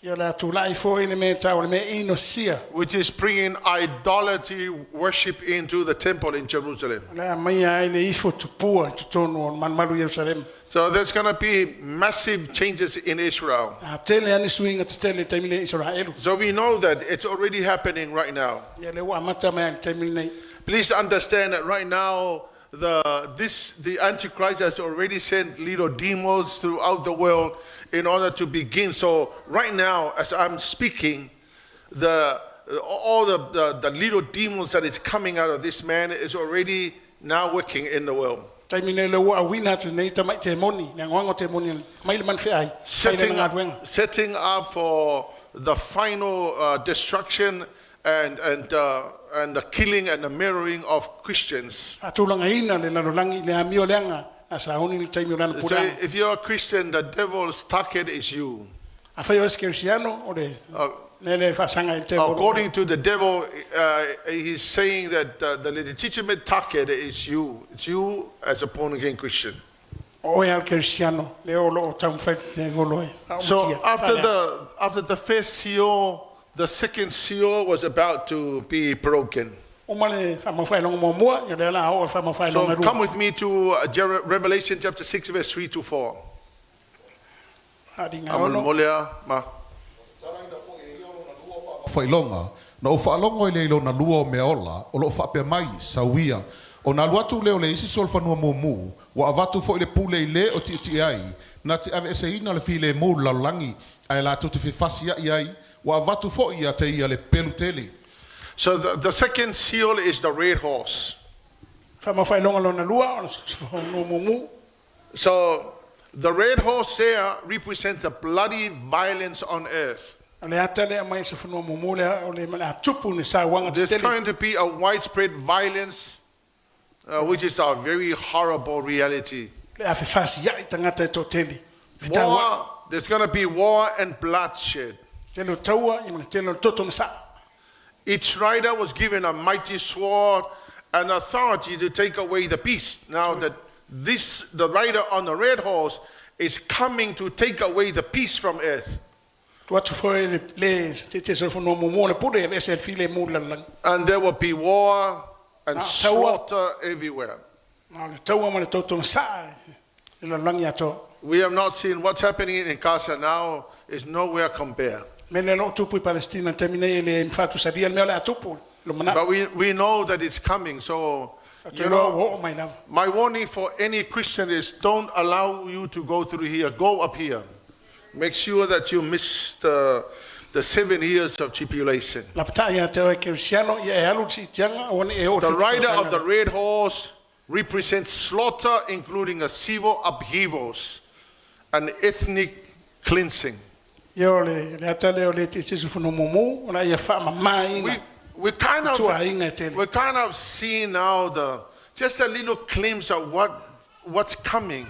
ia la tu lai fo ile me tau le me ino sia which is bringing idolatry worship into the temple in Jerusalem. la mai ai le ifo tupua tonu man malu Jerusalem So there's going to be massive changes in Israel. a tele ani suinga te tele taimile Israelu So we know that it's already happening right now. ia le wa mata mai taimile nei Please understand that right now the Antichrist has already sent little demons throughout the world in order to begin. So right now, as I'm speaking, all the little demons that is coming out of this man is already now working in the world. taimile le wa wina tu nei tamai te moni na ngwango te moni mai le man fe ai Setting up for the final destruction and the killing and the murdering of Christians. atulanga ina le lalolangi le amio lenga asa honi le taimio lana So pura if you're a Christian, the devil's target is you. a fai o Cristiano o le nele fa sanga te According to the devil, he's saying that the legitimate target is you. It's you as a born again Christian. o ya Cristiano le o lo tam fa te goloi So after the first seal, the second seal was about to be broken. o male fa mo fa long mo mo ya le la o fa mo fa long So ru come with me to Revelation chapter 6, verse 3 to 4. adinga Amun ono molea ma. Whailonga, na o whaalongo i leilo na lua o meola, o lo whape mai, sawia, o na luatu leo le isi sol whanua mumu, wa avatu fo i le pule i le o ti ai, na te ave ese ina le fi le mū laulangi, ai la tu te whiwhasia i ai, wa avatu fo i a te ia le pelu tele. So the second seal is the red horse. fa mo fa long lo na lua o no mo mu So the red horse there represents the bloody violence on earth. le atale mai se no mo mo le o le mala tupu ni sa wanga te There's tele going to be a widespread violence, which is a very horrible reality. le a fasi ya tangata to tele vita wa War, there's going to be war and bloodshed. tele taua i mo tele toto sa Each rider was given a mighty sword and authority to take away the beast. Now that the rider on the red horse is coming to take away the peace from earth. tu atu foi le te so no mo mo le pure le se file mo la And there will be war and Ah, slaughter everywhere. na le taua mo le toto sa le langi ato We have not seen what's happening in Gaza now is nowhere compared. me le no tupu i Palestina termine le fatu sadia le le tupu lo mana But we know that it's coming. So, you know my love my warning for any Christian is don't allow you to go through here. Go up here. Make sure that you miss the 7 years of tribulation. la pataia te o Cristiano ia alu si tanga o ne o The rider of the red horse represents slaughter, including a civil upheavals and ethnic cleansing. yo le atale o le te so no mo mo ona ia fa mai We kind tu a inga tele we're kind of seeing now just a little glimpse of what's coming.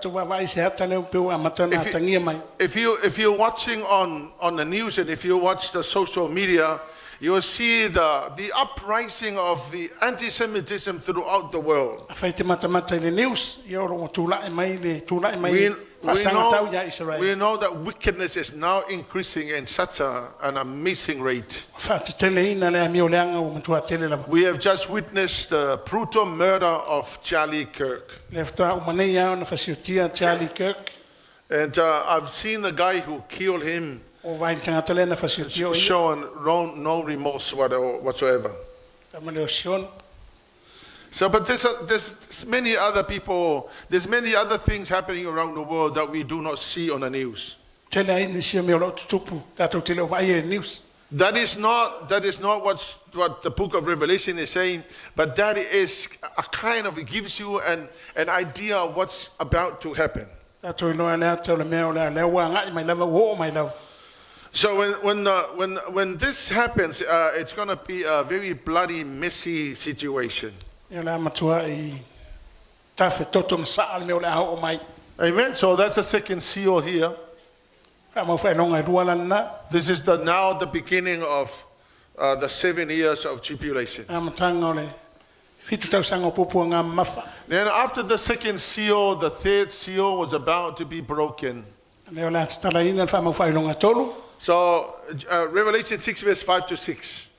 tu va vai se atale o pe o matana tangia mai If you're watching on the news and if you watch the social media, you will see the uprising of the anti-Semitism throughout the world. fa te mata le news yo ro tu la mai le tu la mai We sanga tau ya Israel know that wickedness is now increasing in such an amazing rate. fa te tele ina le mi o leanga o mtua tele la We have just witnessed the brutal murder of Charlie Kirk. le fta o mane ya na fasiotia Charlie Kirk And I've seen the guy who killed him o vai tanga tele na fasiotia o showing no remorse whatsoever. ta male o sion So, but there's many other people, there's many other things happening around the world that we do not see on the news. Tele ai ni sia me o lo tupu tatou tele o ai e news. That is not what the book of Revelation is saying, but that is a kind of, it gives you an idea of what's about to happen. Tatou no ala tele me o la le wa ngai mai lava wo mai lava. So when this happens, it's going to be a very bloody, messy situation. Ia la matua I tafe toto sa me o la o mai. Amen. So that's the second seal here. This is now the beginning of the 7 years of tribulation. Then after the second seal, the third seal was about to be broken. So Revelation 6 verse 5 to 6.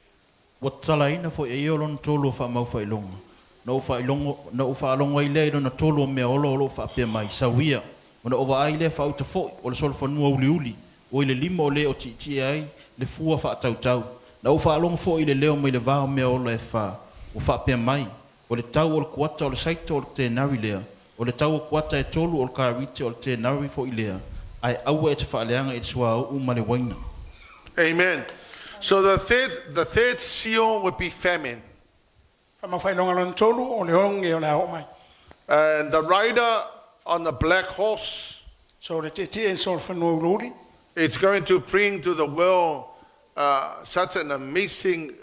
Ona ova ai le fau te fo o le sol fanua uliuli o ile lima o le o titi ai le fua fa tautau na o fa long fo ile leo mai le va me o le fa o fa pe mai o le tau o le kuata o le saito o le te nawi lea o le tau o kuata e tolu o le karite o le te nawi fo ilea ai au e te fa leanga e tsua o male waina. Amen. So the third seal would be famine. And the rider on the black horse, it's going to bring to the world such an amazing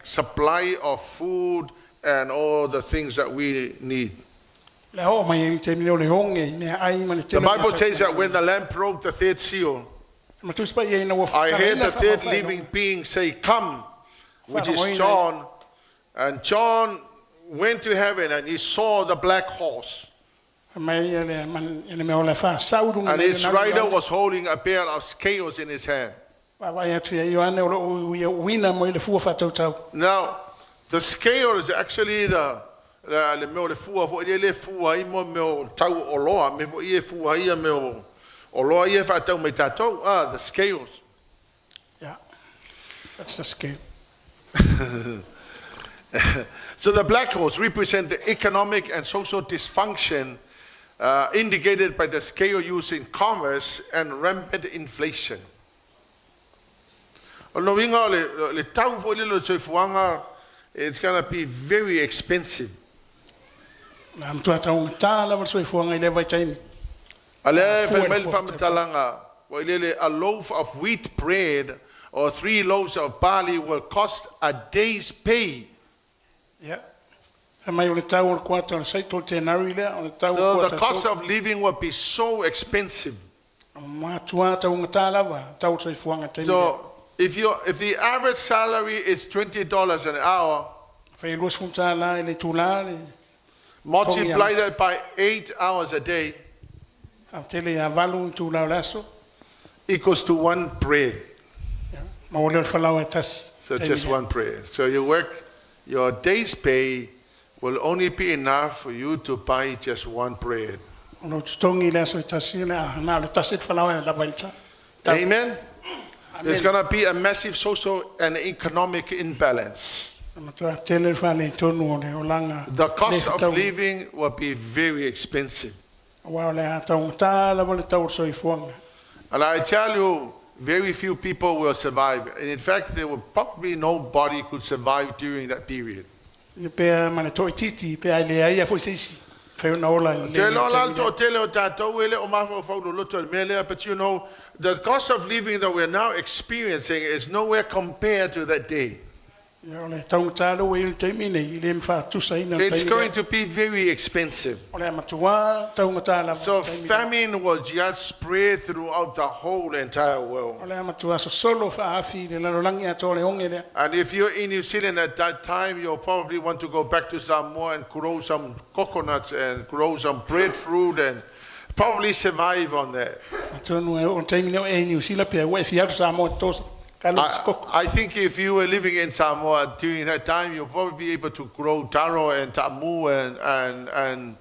supply of food and all the things that we need. The Bible says that when the Lamb broke the third seal, I heard the third living being say, "Come," which is John. And John went to heaven and he saw the black horse. And its rider was holding a pair of scales in his hand. Now, the scale is actually the scales. Yeah, that's the scale. So the black horse represents the economic and social dysfunction indicated by the scale used in commerce and rampant inflation. It's going to be very expensive. A loaf of wheat bread or 3 loaves of barley will cost a day's pay. Yeah. So the cost of living will be so expensive. So if the average salary is $20 an hour, multiply that by 8 hours a day, equals to 1 bread. So just 1 bread. So you work, your day's pay will only be enough for you to buy just 1 bread. Amen. There's going to be a massive social and economic imbalance. The cost of living will be very expensive. And I tell you, very few people will survive. And in fact, there will probably nobody could survive during that period. But you know, the cost of living that we're now experiencing is nowhere compared to that day. It's going to be very expensive. So famine will just spread throughout the whole entire world. And if you're in New Zealand at that time, you'll probably want to go back to Samoa and grow some coconuts and grow some breadfruit and probably survive on that. I think if you were living in Samoa during that time, you'll probably be able to grow taro and tamu and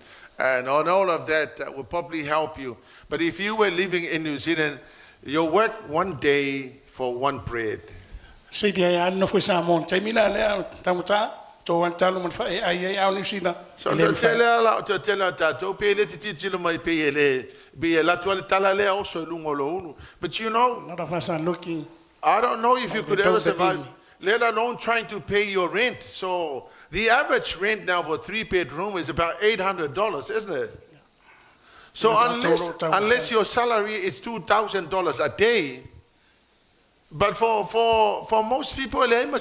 all of that will probably help you. But if you were living in New Zealand, you'll work 1 day for 1 bread. to an talu man fa ai au ni sina. So tell that pele titilo mai pele be la toile talale also lungolo. But you know, Not of us are looking. I don't know if you could ever don't survive, believe let alone trying to pay your rent. So the average rent now for a 3-bedroom is about $800, isn't it? So unless your salary is $2,000 a day, but for most people, Let me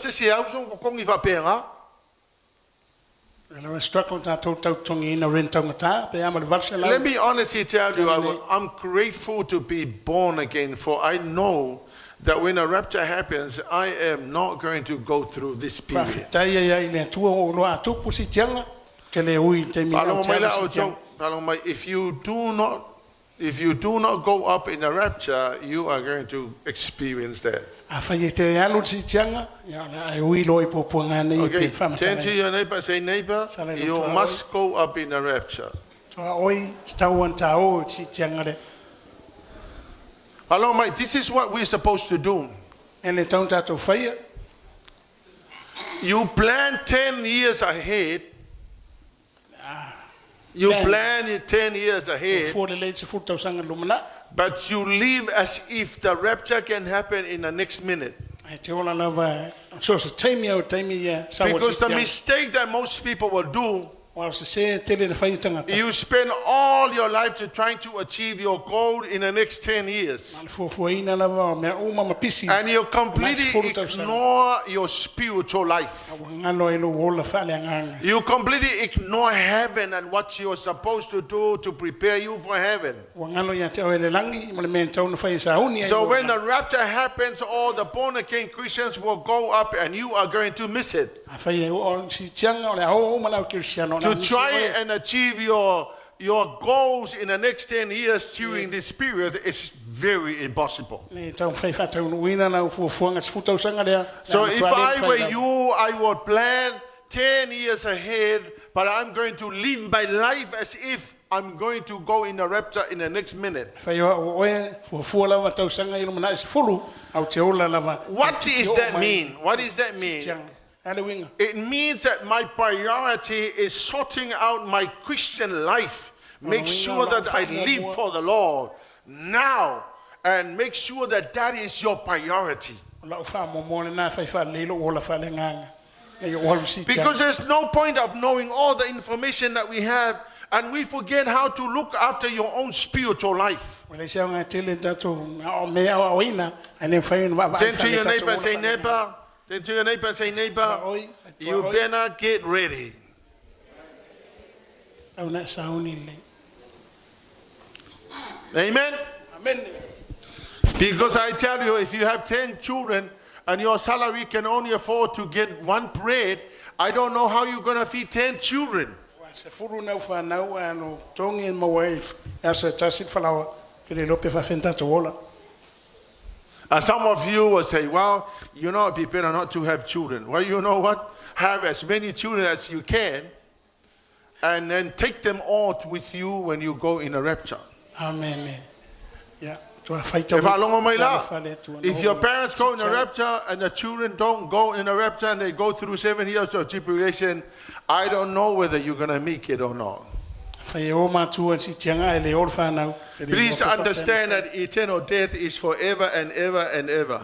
be honestly tell you, I'm grateful to be born again, for I know that when a rapture happens, I am not going to go through this period. If you do not go up in the rapture, you are going to experience that. Okay, turn to your neighbor, say, neighbor, you must go up in the rapture. Hello, Mike, this is what we're supposed to do. You plan 10 years ahead. You plan it 10 years ahead, but you live as if the rapture can happen in the next minute. Because the mistake that most people will do, you spend all your life trying to achieve your goal in the next 10 years. And you completely ignore your spiritual life. You completely ignore heaven and what you're supposed to do to prepare you for heaven. So when the rapture happens, all the born again Christians will go up and you are going to miss it. To try and achieve your goals in the next 10 years during this period is very impossible. So if I were you, I would plan 10 years ahead, but I'm going to live my life as if I'm going to go in a rapture in the next minute. What does that mean? What does that mean? It means that my priority is sorting out my Christian life. Make sure that I live for the Lord now, and make sure that that is your priority. Because there's no point of knowing all the information that we have and we forget how to look after your own spiritual life. Turn to your neighbor and say, neighbor. Then to your neighbor and say, neighbor, you better get ready. Amen? Amen. Because I tell you, if you have 10 children and your salary can only afford to get one bread, I don't know how you're going to feed 10 children. And some of you will say, well, you know, it'd be better not to have children. Well, you know what? Have as many children as you can, and then take them all with you when you go in a rapture. Amen. Yeah. If your parents go in a rapture and the children don't go in a rapture and they go through 7 years of tribulation, I don't know whether you're going to make it or not. Please understand that eternal death is forever and ever and ever.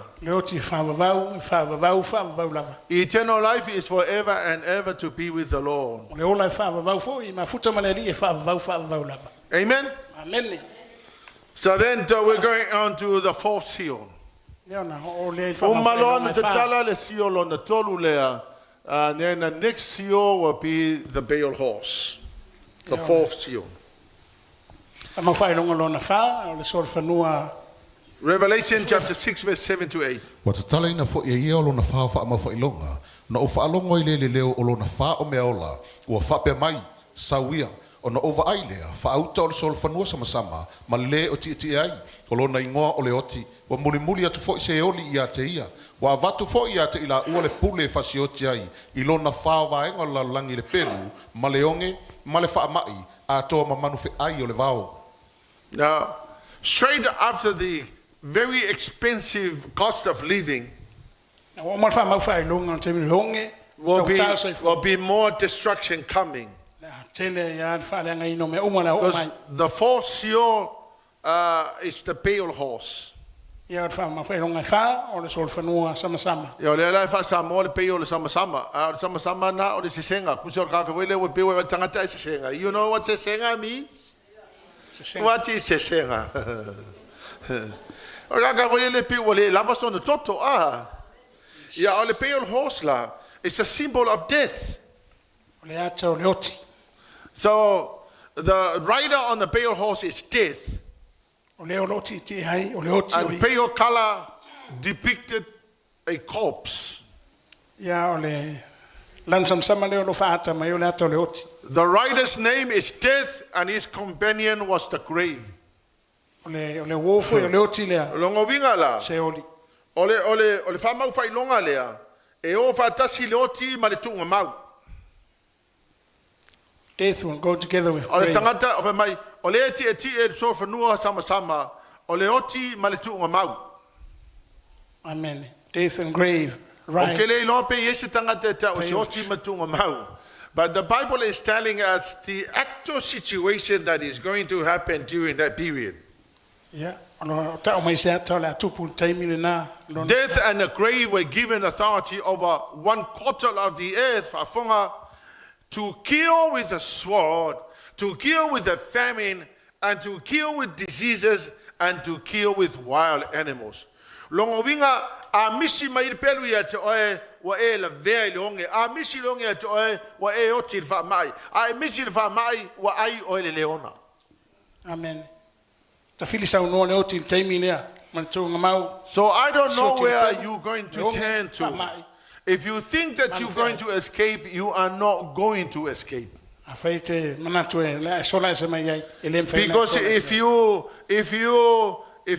Eternal life is forever and ever to be with the Lord. Amen? Amen. So then we're going on to the fourth seal. And then the next seal will be the Baal horse. The fourth seal. Revelation chapter 6 verse 7 to 8. Ona ova ailea fa auta o sol fanua sama ma le o ti ai o lona ingoa o le oti wa mulimuli atu fo se oli ia te ia wa vatu fo ia te ila ua le pule fasioti ai I lona fa vaenga la langi le pelu ma le onge ma le fa mai a to ma manu fe ai o le vao. Now, straight after the very expensive cost of living, will be more destruction coming. Because the fourth seal is the pale horse. Le fa sama o le pale o le sama na o le sesenga. Kusor ka ka wele o pe o tangata sesenga. You know what sesenga means? What is sesenga? O ka wele le pe o le lava so no toto Ya o le pale horse la is a symbol of death. So the rider on the pale horse is death. And pale color depicted a corpse. The rider's name is death, and his companion was the grave. Longo winga la. Ole fa mau fai longa lea. E o fa tasi leoti ma le tunga mau. Death will go together with Ole grave. tangata o mai ole e so fa nua sama ole oti ma le tunga mau. Amen. Death and grave. Right. O kele Leaupepe yese tangata ta o se oti ma tunga mau. But the Bible is telling us the actual situation that is going to happen during that period. Yeah. Death and the grave were given authority over 1/4 of the earth to kill with a sword, to kill with a famine, and to kill with diseases, and to kill with wild animals. Longo winga a misi mai pelu ya te oe wa e la vea longe a misi longe ya te oe wa e oti fa mai a misi fa mai wa ai oe le leona. Amen. So I don't know where you're going to turn to. If you think that you're going to escape, you are not going to escape. Because if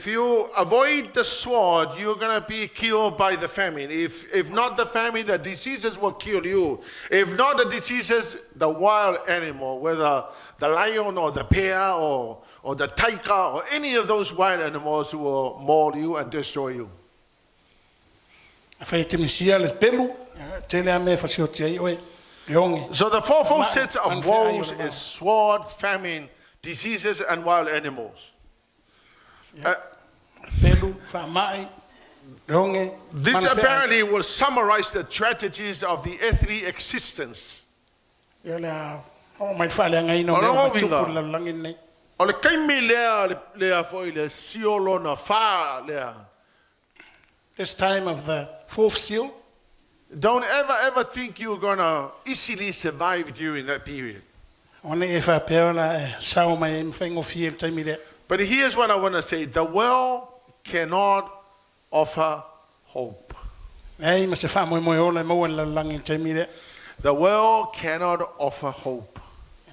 you avoid the sword, you're going to be killed by the famine. If not the famine, the diseases will kill you. If not the diseases, the wild animal, whether the lion or the bear or the tiger or any of those wild animals will maul you and destroy you. So the fourfold sets of woes is sword, famine, diseases, and wild animals. This apparently will summarize the tragedies of the earthly existence. This time of the fourth seal. Don't ever think you're going to easily survive during that period. But here's what I want to say. The world cannot offer hope. The world cannot offer hope.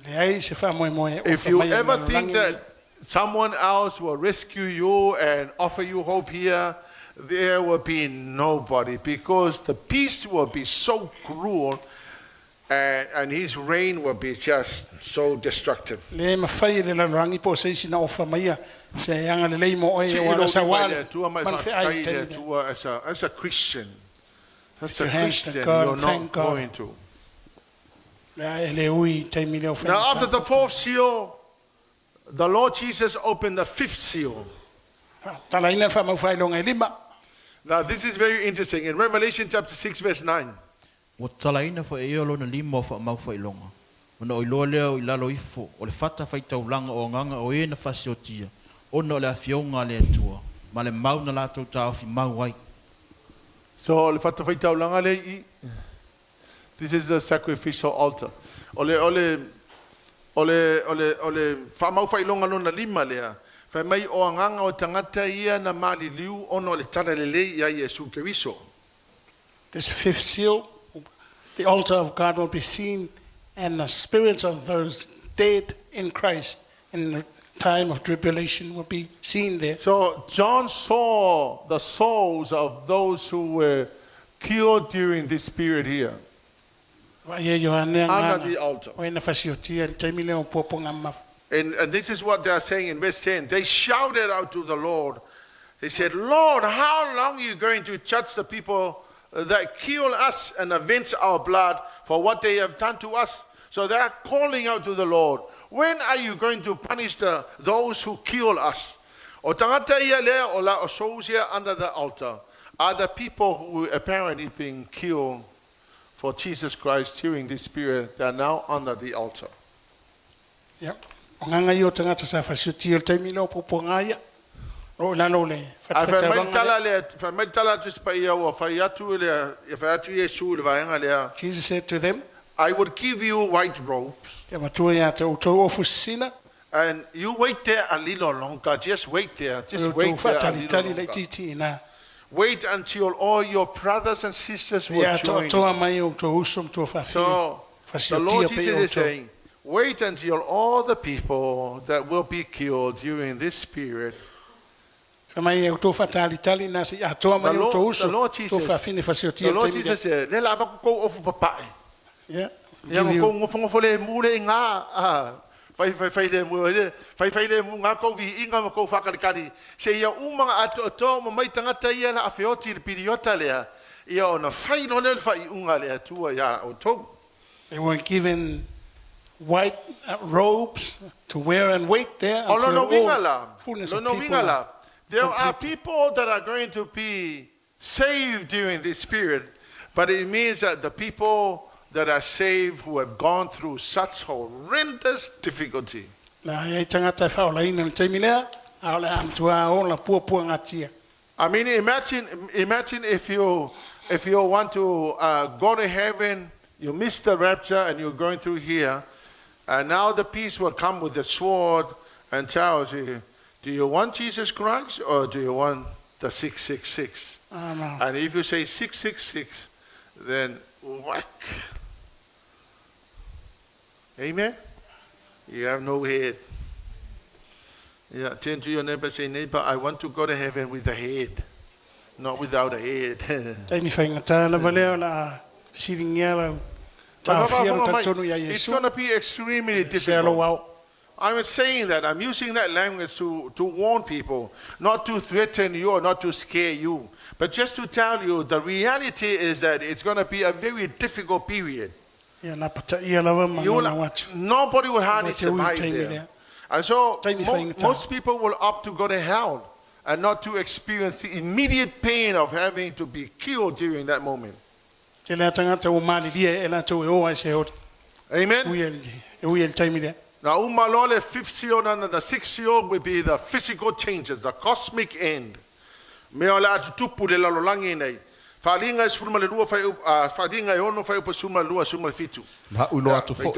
If you ever think that someone else will rescue you and offer you hope here, there will be nobody, because the beast will be so cruel and his reign will be just so destructive. As a Christian, you're not going to. Now after the fourth seal, the Lord Jesus opened the fifth seal. Now this is very interesting. In Revelation chapter 6 verse 9. So this is the sacrificial altar. This fifth seal, the altar of God will be seen, and the spirits of those dead in Christ in the time of tribulation will be seen there. So John saw the souls of those who were killed during this period here under the altar. And this is what they are saying in verse 10. They shouted out to the Lord. They said, Lord, how long are you going to judge the people that kill us and avenge our blood for what they have done to us. So they are calling out to the Lord. When are you going to punish those who kill us? O tangata ia lea o la o souls here under the altar are the people who apparently being killed for Jesus Christ during this period. They are now under the altar. Yeah. Nganga yo tangata sa fasiuti o taimino popongaya. O lano le. Jesus said to them, I would give you white robes. And you wait there a little longer. Just wait there. Just wait there a little longer. Wait until all your brothers and sisters will join. So the Lord Jesus is saying, wait until all the people that will be killed during this period. The Lord Jesus said, yeah. They were given white robes to wear and wait there until all fullness of people. There are people that are going to be saved during this period, but it means that the people that are saved who have gone through such horrendous difficulty. I mean, imagine if you want to go to heaven, you missed the rapture and you're going through here, and now the peace will come with the sword and tells you, do you want Jesus Christ or do you want the 666? And if you say 666, then whack. Amen? You have no head. Yeah, turn to your neighbor, say, neighbor, I want to go to heaven with a head, not without a head. It's going to be extremely difficult. I'm saying that, I'm using that language to warn people, not to threaten you or not to scare you, but just to tell you the reality is that it's going to be a very difficult period. Nobody will hardly survive there. And so most people will opt to go to hell and not to experience the immediate pain of having to be killed during that moment. Amen? Now, umalole 5th seal and the 6th seal will be the physical changes, the cosmic end. Meola tupu le lalolangi nei. Falinga is furma le lua fai falinga e ono fai upasuma lua suma fitu. Na uloa tu foi.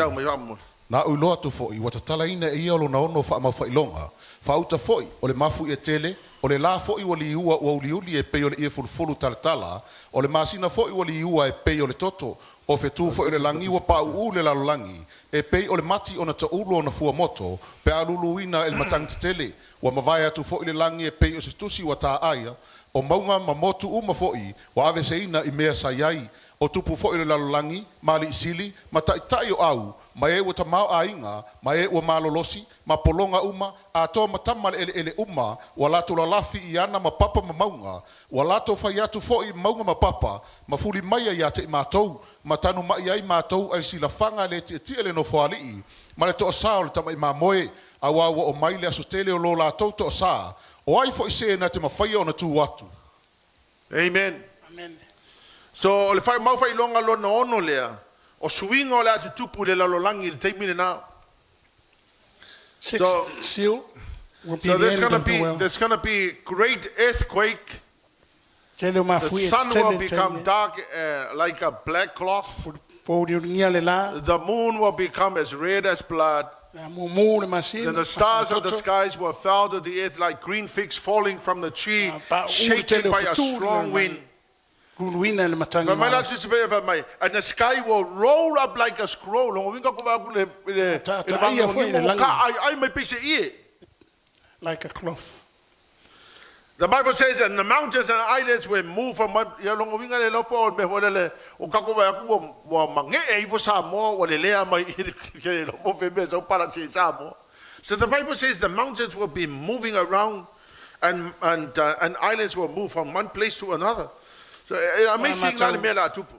Na uloa tu foi. Watatala ina e iolo na ono fa ma failonga. Fa uta foi o le mafu e tele, o le la foi o li ua o li uli e pe o le e fulfulu talatala, o le masina foi o li ua e pe o le toto. O fetu fo le langi wa pa u le lalolangi e pei o le mati ona ta ulo ona fua moto pe aluluina el matang tele wa mavaya tu fo le langi e pei o se tusi wa ta aia o maunga ma motu uma foi wa ave seina I mea sayai o tupu fo le lalolangi mali isili ma tai o au ma e o tamau ainga ma e o malolosi ma polonga uma a to matama ele uma wa lato la lafi iana ma papa ma maunga wa lato fa ya tu fo I maunga ma papa ma fuli mai ya te matou matanu mai ai matou ai sila fanga le ti ele no foali ma le to sa o tamai ma moe awa o mai le asotele o lo la to sa o ai fo se na te mafai ona tu watu. Amen. Amen. So le fai mau fai longa lo no ono lea o swinga o le atu tupu le lalolangi le teimine na. Sixth seal will be there's going to be great earthquake. The sun will become dark like a black cloth. The moon will become as red as blood. Then the stars of the skies will fall to the earth like green figs falling from the tree, shaken by a strong wind. And the sky will roll up like a scroll. Like a cloth. The Bible says that the mountains and islands will move from one. So the Bible says the mountains will be moving around and islands will move from one place to another. So amazing la le me la tupu.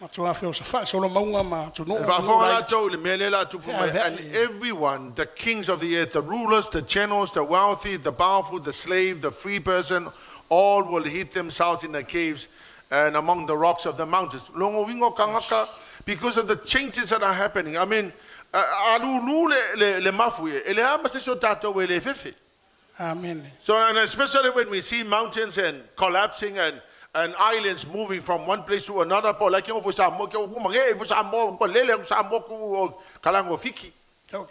Matua feo sa fa solo maunga ma tu no. And everyone, the kings of the earth, the rulers, the generals, the wealthy, the powerful, the slave, the free person, all will hid themselves in the caves and among the rocks of the mountains. Longo wingo kangaka, because of the changes that are happening. I mean, alulu le mafuye, ele ama se so tato we le fefe. Amen. So, and especially when we see mountains and collapsing and islands moving from one place to another, like you for some more, kalango fiki.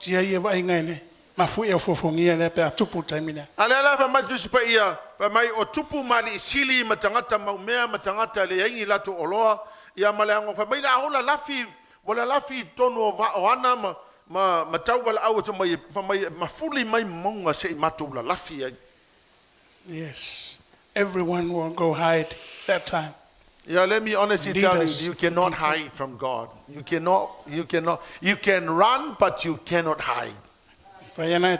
Tia ia vai ngai mafu e fofongia le pe tupu taimina. Ala fa mai tusipa ia, fa mai o tupu mali sili matangata maumea matangata le ingi latu oloa, ia malango fa mai la hola lafi, wala lafi tonu o ana ma tau wala au to mai fa mai mafuli mai monga se matu la lafi. Yes. Everyone will go hide that time. Yeah, let me honestly tell you, you cannot hide from God. You can run, but you cannot hide. Amen?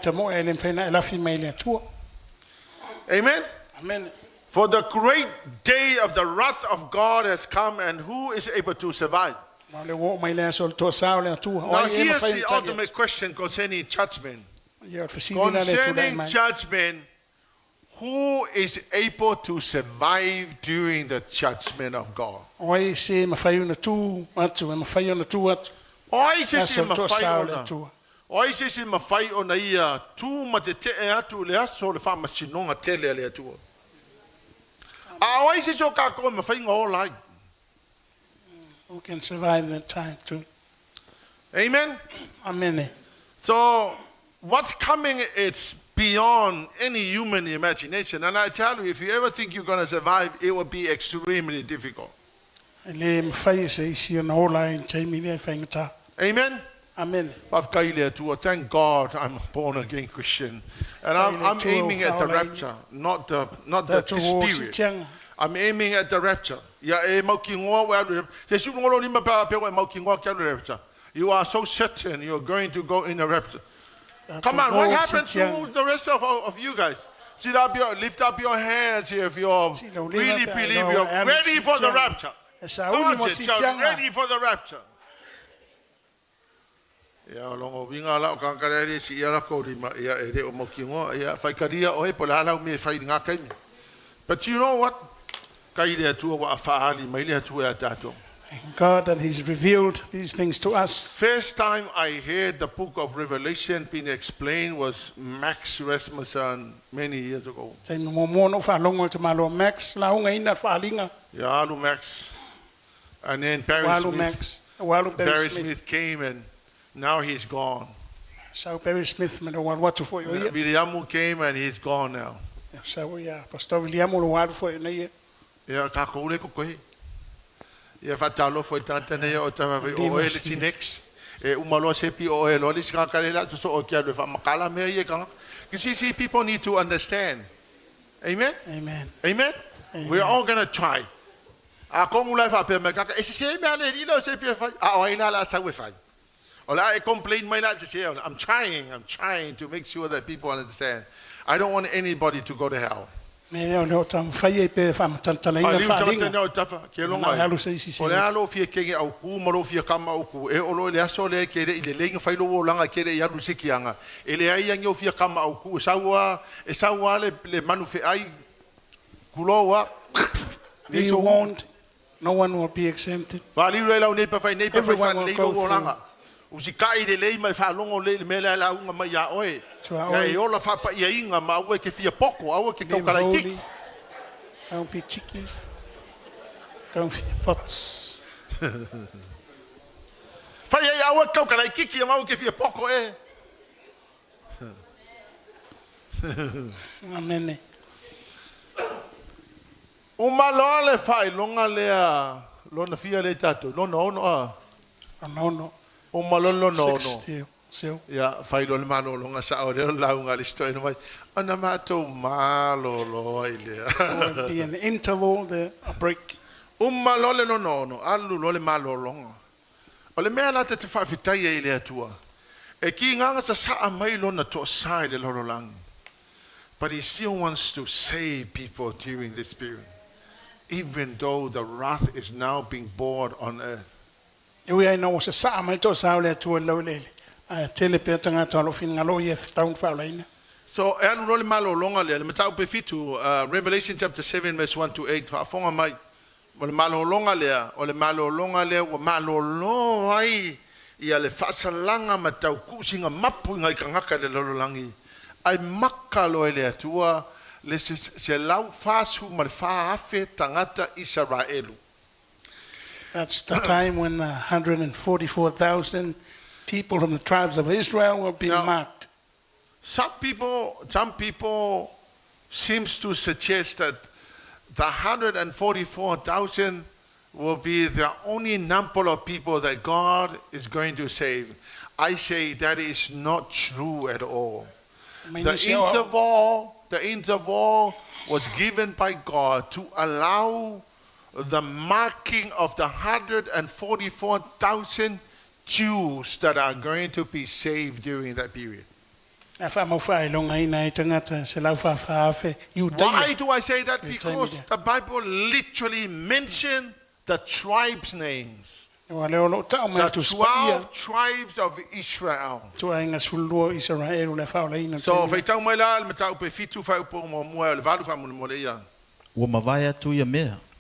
Amen. For the great day of the wrath of God has come, and who is able to survive? Now here's the ultimate question concerning judgment. Concerning judgment, who is able to survive during the judgment of God? Oi se mafai ona tu ia tu matete atu le aso le fama sinonga tele le atu. Oi se so ka ko mafai ngolai. Who can survive that time too? Amen. Amen. So what's coming, it's beyond any human imagination. And I tell you, if you ever think you're going to survive, it will be extremely difficult. Amen? Amen. Thank God I'm a born again Christian. And I'm aiming at the rapture, not the spirit. I'm aiming at the rapture. You are so certain you're going to go in the rapture. Come on, what happened to the rest of you guys? Lift up your hands here if you really believe you're ready for the rapture. Come on, you're ready for the rapture. But you know what? God that He's revealed these things to us. First time I heard the book of Revelation being explained was Max Rasmussen many years ago. Yeah, Max. And then Barry Smith came, and now he's gone. So Barry Smith, William came, and he's gone now. So yeah, Pastor William for you. Yeah, kakule kokoi. Yeah, fatalo foi tanta ne o tama o ele tinex. Umalo sepi o elo lis kakalela to so okia do fa makala me ye kan. You see, people need to understand. Amen. Amen. Amen. We're all going to try. A como la fa pe me kaka. E se me ale dilo sepi fa. A o ina la sa we fa. Ola I complain my la se I'm trying to make sure that people understand. I don't want anybody to go to hell. Me no tam faye pe fam tantana ina fa linga. No tafa ke longa. Ole alo fie kenge au ku moro fie kama au ku e olo le aso le ke le lenga failo wo langa ke le yalu sikianga. Ele ai yang fie kama au ku sawa le manufe ai kulowa. Be warned, no one will be exempted. Everyone will go through. Usikai de lei mai fa longo le mele la unga mai ya oe. Ya e ola fa pa ia inga ma ue ke fia poko, au ke kau kala ki. Don't be cheeky. Don't be pots. Fa ia au kau kala ki ma au ke fia poko e. Amen. O malo le fa longa le a lona fia le tato. No. No. O malolo no. So. Ya failo le malo longa sa o le launga le sto eno mai. Ana mato malo lo ile. Will be an interval there, a break. O malole no. Alu lo le malo longa. O le mea la te fa fitaia ile atua. E ki nganga sa mai lona to side le lololang. But he still wants to save people during this period. even though the wrath is now being poured on earth. E ui ai no se sa mai to sa le tu lo le. Tele pe tanga talo fin ngalo ye taun whaolaina. So, and role malo longa le matau pe fitu Revelation chapter 7 verse 1 to 8 fa fonga mai le malo longa le o le malo longa le o malo lo ai ia le fasalanga matau kusinga mapu ngai kangaka le lololangi ai makalo ele atua le se lau fasu mal faafe tangata Israelu. That's the time when 144,000 people from the tribes of Israel were being marked. Some people seems to suggest that the 144,000 will be the only number of people that God is going to save. I say that is not true at all. The interval was given by God to allow the marking of the 144,000 Jews that are going to be saved during that period. Why do I say that? Because the Bible literally mentioned the tribes' names. The 12 tribes of Israel. So,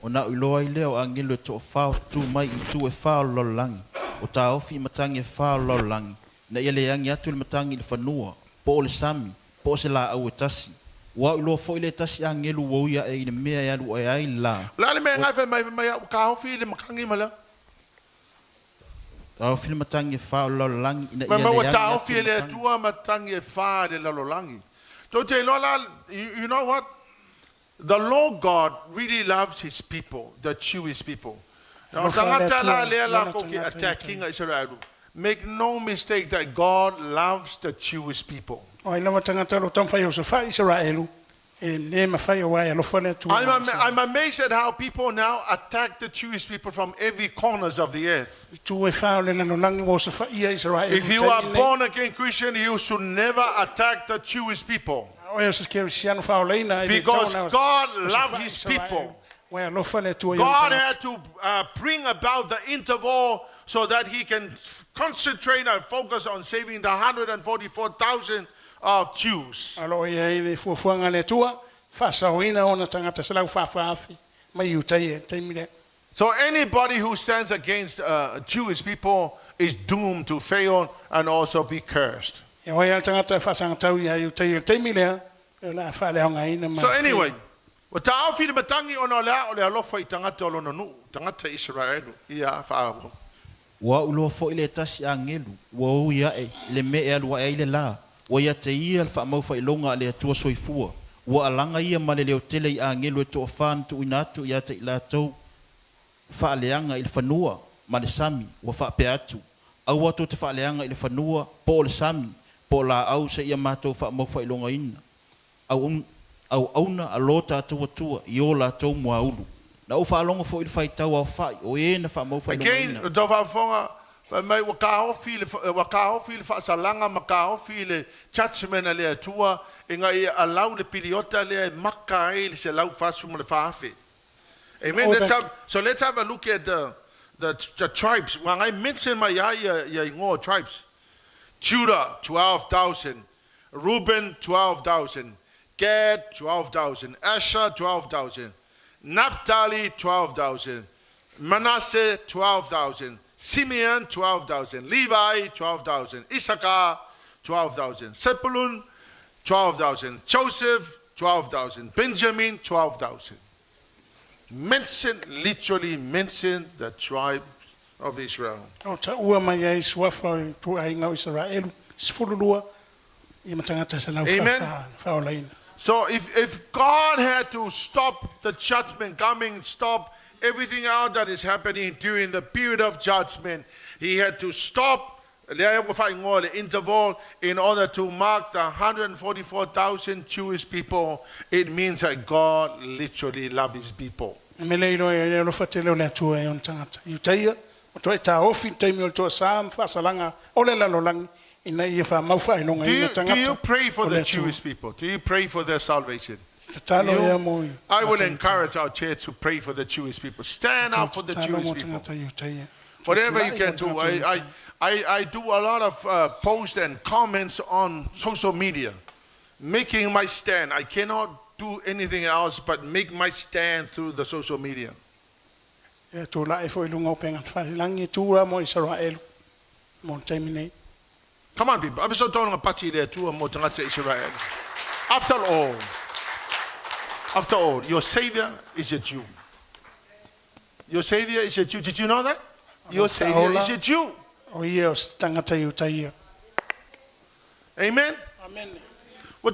ona uloa I leo angelo to fao tu mai I tu e fao lolangi o ta ofi matangi e fao lolangi na ile yangi atu le matangi le fanua po le sami po se la au tasi wa ulo fo ile tasi angelo wo ya e le mea ya lu ai la le me ngai mai ka ofi le makangi mala ta ofi le matangi e fao lolangi na ile yangi ta ofi le tua matangi e fao le lolangi to te lola you know what. The Lord God really loves his people, the Jewish people. Attacking Israel. Make no mistake that God loves the Jewish people. I'm amazed at how people now attack the Jewish people from every corners of the earth. If you are born again Christian, you should never attack the Jewish people. Because God loves his people. God had to bring about the interval so that he can concentrate and focus on saving the 144,000 of Jews. So anybody who stands against Jewish people is doomed to fail and also be cursed. So anyway, wa ulo fo ile tasi angelu wo ya le me e wa ile la wo ya te ia fa mo fa ilonga le tua soifua wo alanga ia male le hotele angelu to fan tu inatu ya te la to fa leanga il fanua male sami wo fa pe atu au watu te fa leanga il fanua pol sami pola au se ia mato fa mo fa ilonga ina au auna alota tu tua iola to moaulu na o fa longo fo il fai tau au fai o e na fa mo fa again do fa fonga mai wa ka ofi fa salanga ma ka ofi le judgment le tua inga I allow le piliota le makai se lau fa su le fa afi. Amen. Let's have a look at the tribes. When I mention my ya tribes, Judah 12,000, Reuben 12,000, Gad 12,000, Asher 12,000, Naphtali 12,000, Manasseh 12,000, Simeon 12,000, Levi 12,000, Issachar 12,000, Sepulun 12,000, Joseph 12,000, Benjamin 12,000. Literally mention the tribes of Israel. Amen. So if God had to stop the judgment coming, stop everything out that is happening during the period of judgment, he had to stop the interval in order to mark the 144,000 Jewish people. It means that God literally loves his people. Do you pray for the Jewish people? Do you pray for their salvation? I will encourage our church to pray for the Jewish people. Stand up for the Jewish people. Whatever you can do. I do a lot of posts and comments on social media, making my stand. I cannot do anything else but make my stand through the social media. Come on, people. I'm so talking about Israel. After all, your Savior is a Jew. Your Savior is a Jew. Did you know that? Your Savior is a Jew. Amen. Amen. We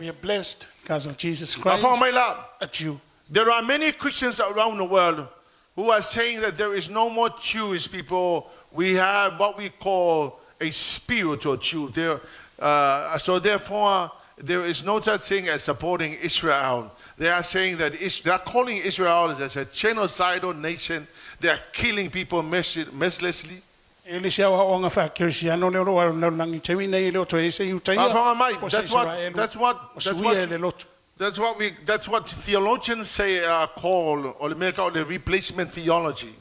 are blessed because of Jesus Christ, a Jew. There are many Christians around the world who are saying that there is no more Jewish people. We have what we call a spiritual Jew. So therefore, there is no such thing as supporting Israel. They are saying that they are calling Israel as a genocidal nation. They are killing people mercilessly. That's what theologians say are called, or they call the replacement theology.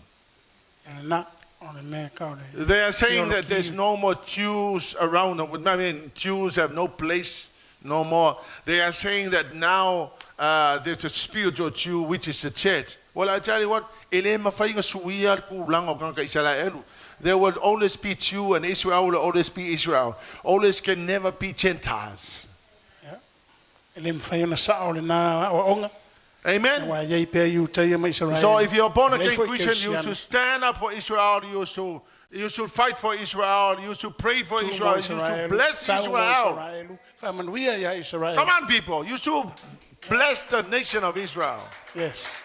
They are saying that there's no more Jews around. I mean, Jews have no place no more. They are saying that now there's a spiritual Jew, which is the church. Well, I tell you what, there will always be Jew, and Israel will always be Israel. Always can never be Gentiles. Amen. So if you're born again Christian, you should stand up for Israel. You should fight for Israel. You should pray for Israel. You should bless Israel. Come on, people. You should bless the nation of Israel. Yes.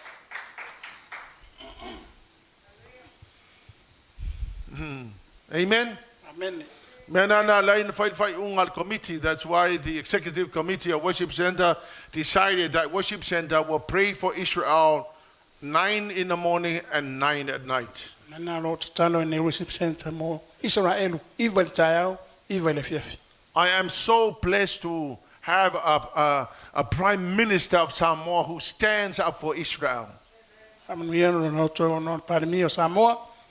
Amen. Amen. Committee. That's why the executive committee of Worship Center decided that Worship Center will pray for Israel 9 in the morning and 9 at night. I am so blessed to have a prime minister of Samoa who stands up for Israel.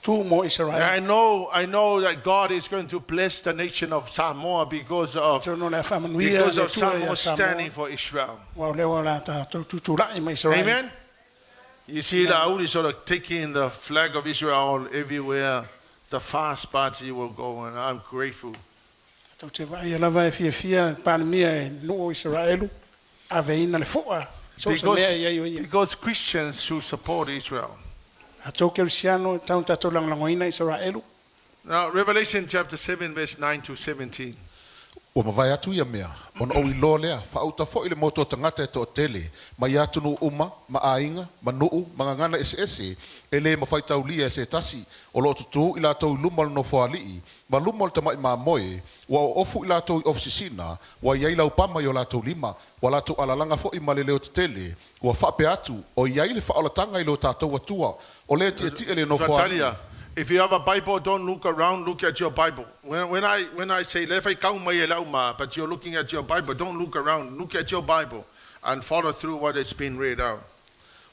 I know that God is going to bless the nation of Samoa because of Samoa standing for Israel. Amen. You see, Laudi sort of taking the flag of Israel everywhere the fast party will go, and I'm grateful. Because Christians should support Israel. Now, Revelation chapter 7, verse 9 to 17. O mawai atu ia mea, ona o ilo lea, whauta fo ile moto tangata e to tele, ma iatunu uma, ma ainga, ma nuu, ma ngana ese, ele ma whaitau lia se tasi, o lo tutu ila tau lumal no whaali'i, ma lumal tamai ma moe, wa o ofu ila tau ofsisina, wa iai lau pama i o la tau lima, wa la tau alalanga fo i ma le leo tele, wa whape atu, o iai le whaolatanga i lo tātou atua, o le ti ele no whaali'i. If you have a Bible, don't look around, look at your Bible. When I say, Leaupepe, but you're looking at your Bible, don't look around, look at your Bible and follow through what has been read out.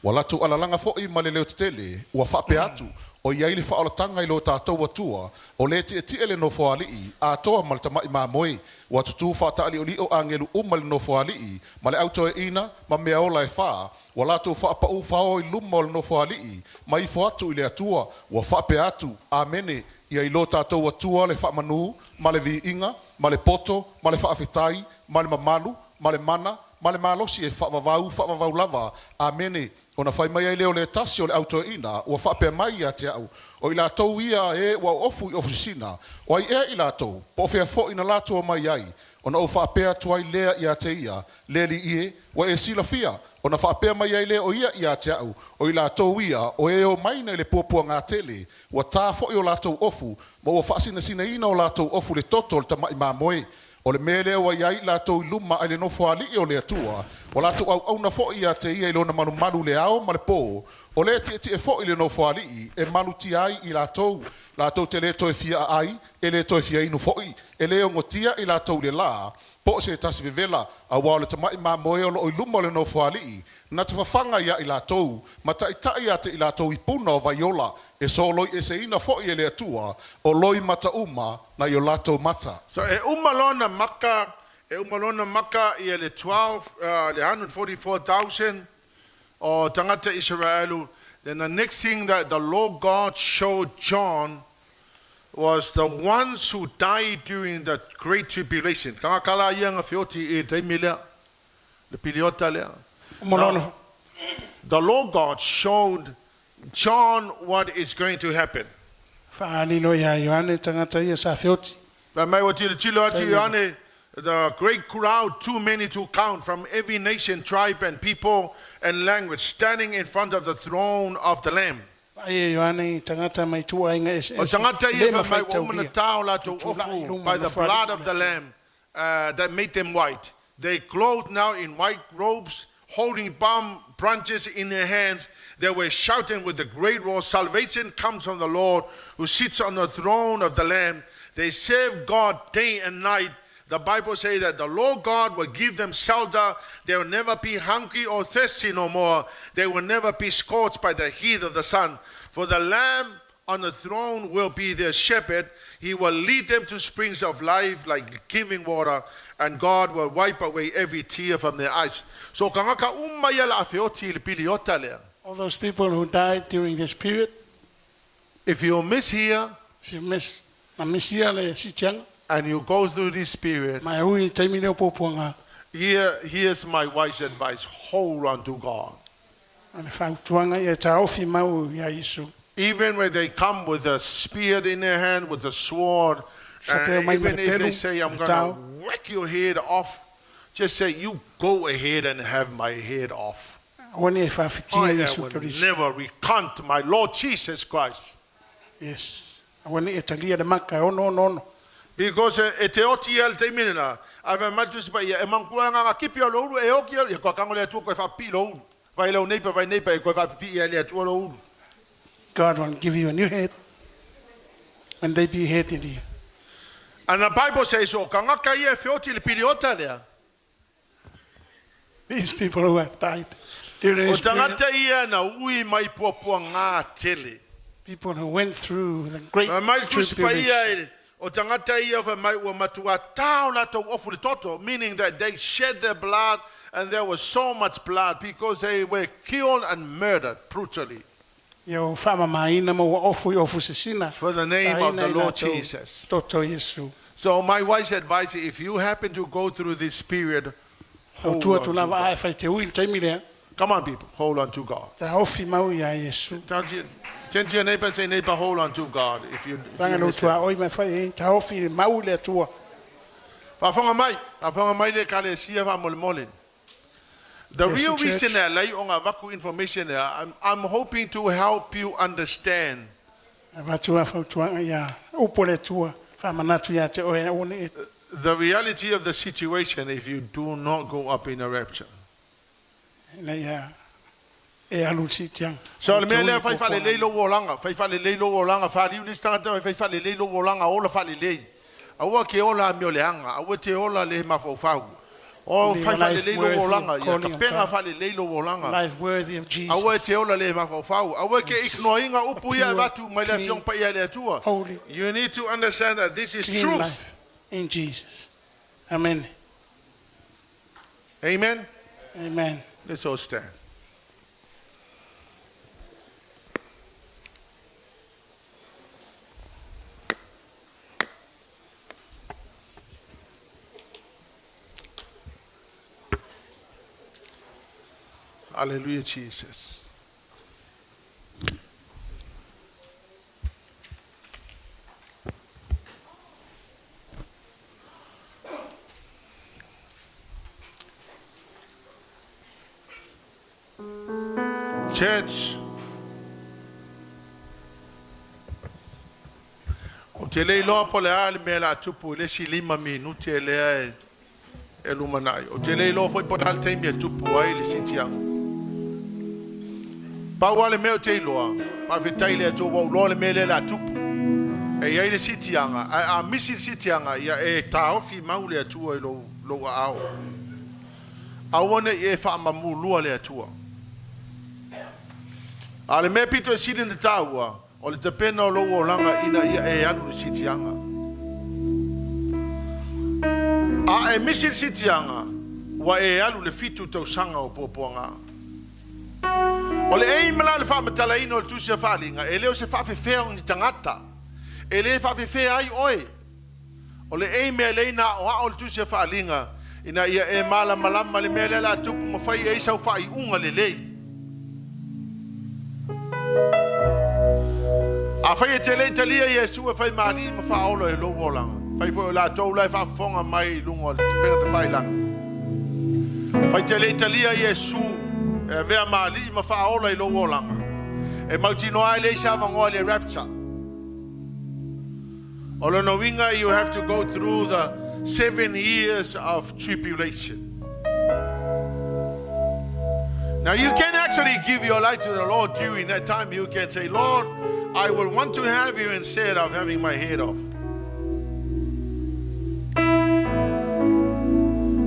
Walatu alalanga fo I maleleo tele, wa whape atu, o iai le whaolatanga I lo tātou atua, o le ti ele no whaali'i, a toa maltama I mamoe, wa tutu whaatali o li o angelu umale no whaali'i, ma le autoe ina, ma mea ola e whaa, Walatu whaapau whao I lumol no whaali'i, mai whaatu I le atua, wa whape atu, amene, ia I lo tātou atua le whaamanu, ma le vi inga, ma le poto, ma le whaafetai, ma le mamalu, ma le mana, ma le malosi e whaavavau lava, amene, ona whai mai ai leo le tasi o le auto ina, wa whape mai a te au, o I lātou ia e wa ofu I ofisina, o ai ea I lātou, po whea fo ina lātou mai ai, ona o whape atu ai lea I a te ia, le li ie, wa e sila fia, ona whaapea mai ai leo ia I a te au, o I lātou ia, o e o maina I le pōpua ngā tele, wa tā fo I o lātou ofu, ma o whaasina sina ina o lātou ofu le toto le tamai mā moe, O le mele wa iai lātou I luma ai le nofo ali'i o le atua, o lātou au na fo'i ia te ia I lona malu le ao ma le pō, o le te fo'i le nofo ali'i, e malu ti ai I lātou te le toe fia ai, e le toe fia inu fo'i, e le ongotia I lātou le la, po se tasi vevela, a wao le tamai ma moe o lo I luma le nofo ali'i, na te whawhanga ia I lātou, ma tai ate I lātou I puna o vaiola, e so loi e se ina fo'i e le atua, o loi mata uma na I o lātou mata. So e umalona maka I le 144,000 o tangata Israelu. Then the next thing that the Lord God showed John was the ones who died during the Great Tribulation. Kanga kala ia nga whioti e te milea, le piliota lea. Now, the Lord God showed John what is going to happen. Halleluiah, Ioane tangata ia sa whioti. But mai o tilo ati Ioane, the great crowd, too many to count, from every nation, tribe, and people and language, standing in front of the throne of the Lamb. Ai Ioane tangata mai tua inga O tangata ia mai omana tau la to ofu by the blood of the Lamb that made them white. They clothed now in white robes, holding palm branches in their hands. They were shouting with a great roar, "Salvation comes from the Lord who sits on the throne of the Lamb." They serve God day and night. The Bible says that the Lord God will give them shelter. They will never be hungry or thirsty no more. They will never be scorched by the heat of the sun. For the Lamb on the throne will be their shepherd. He will lead them to springs of life like giving water, and God will wipe away every tear from their eyes. So kangaka umaya la afeoti le piliota lea. All those people who died during this period, if you miss here, if you miss here le sitianga, and you go through this period, mai hui taimi leo popuanga. Here's my wise advice: hold on to God. Even when they come with a spear in their hand, with a sword, even if they say, "I'm going to whack your head off," just say, "You go ahead and have my head off. I will never recant my Lord Jesus Christ." Yes. Because te oti el te minena, ave matus pa ia e mankuanga nga kipi o louru e oki e ko kango le tu ko fa pi louru. Vai lo neipa e ko fa pi ia le tu louru. God will give you a new head when they beheaded you. And the Bible says so kanga ka ia feoti le piliota lea. These people who have died during this period. O tangata ia na ui mai popua ngā tele. People who went through the great tribulation. O tangata ia fa mai ua matua tau la tau ofu le toto, meaning that they shed their blood, and there was so much blood because they were killed and murdered brutally. For the name of the Lord Jesus. So my wise advice, if you happen to go through this period, hold on to God. Come on, people, hold on to God. Turn to your neighbor and say, "Neighbor, hold on to God." If you the real reason I lay on a vacu information there, I'm hoping to help you understand the reality of the situation if you do not go up in a rapture. So le mele fai fale leilo wolanga, fai fale leilo wolanga, fali uli stanga fai fale leilo wolanga ola fale lei. Awa ke ola mioleanga, awa te ola le mafofau. O fai fale leilo wolanga, ya kapenga fale leilo wolanga. Life worthy of Jesus. Awa te ola le mafofau. Awa ke ignoinga upu ya watu mai le fiong pa ia le atua. You need to understand that this is truth in Jesus. Amen. Amen. Amen. Let's all stand. Hallelujah, Jesus. Church, O te lei loa po le ale me la tupu le si 5 minuti e lea e lumanai. O te lei loa foi po le teimi e tupu ai le sitianga. Pau ale me o te loa. Whawhetai le ato wau loa le me le la tupu. E ai le sitianga. A misi sitianga ia e taofi mau le atua i lo ao. Awane e whaamamu lua le atua. Ale me pito e sili na taua. O le te pena o lou o langa ina ia e alu le sitianga. A e misi le sitianga, wa e alu le fitu tau sanga o popoanga. O le ei mala le whaamatala ino o le tusia whaalinga, e leo se whaafewhea o ni tangata. E le whaafewhea ai oe. O le ei mea leina o a o le tusia whaalinga, ina ia e mala malama le mea le la tupu mawhai e isau whai unga le lei. A fai e te lei talia Yesu e fai maali ma fa olo e lo wolanga. Fai foi la tou lai fa fonga mai lungo te pena te fai lang. Fai te lei talia Yesu e vea maali ma fa olo e lo wolanga. E mautino ai lei sa vangoa le rapture. Olo no winga, you have to go through the 7 years of tribulation. Now you can actually give your life to the Lord during that time. You can say, Lord, I will want to have you instead of having my head off.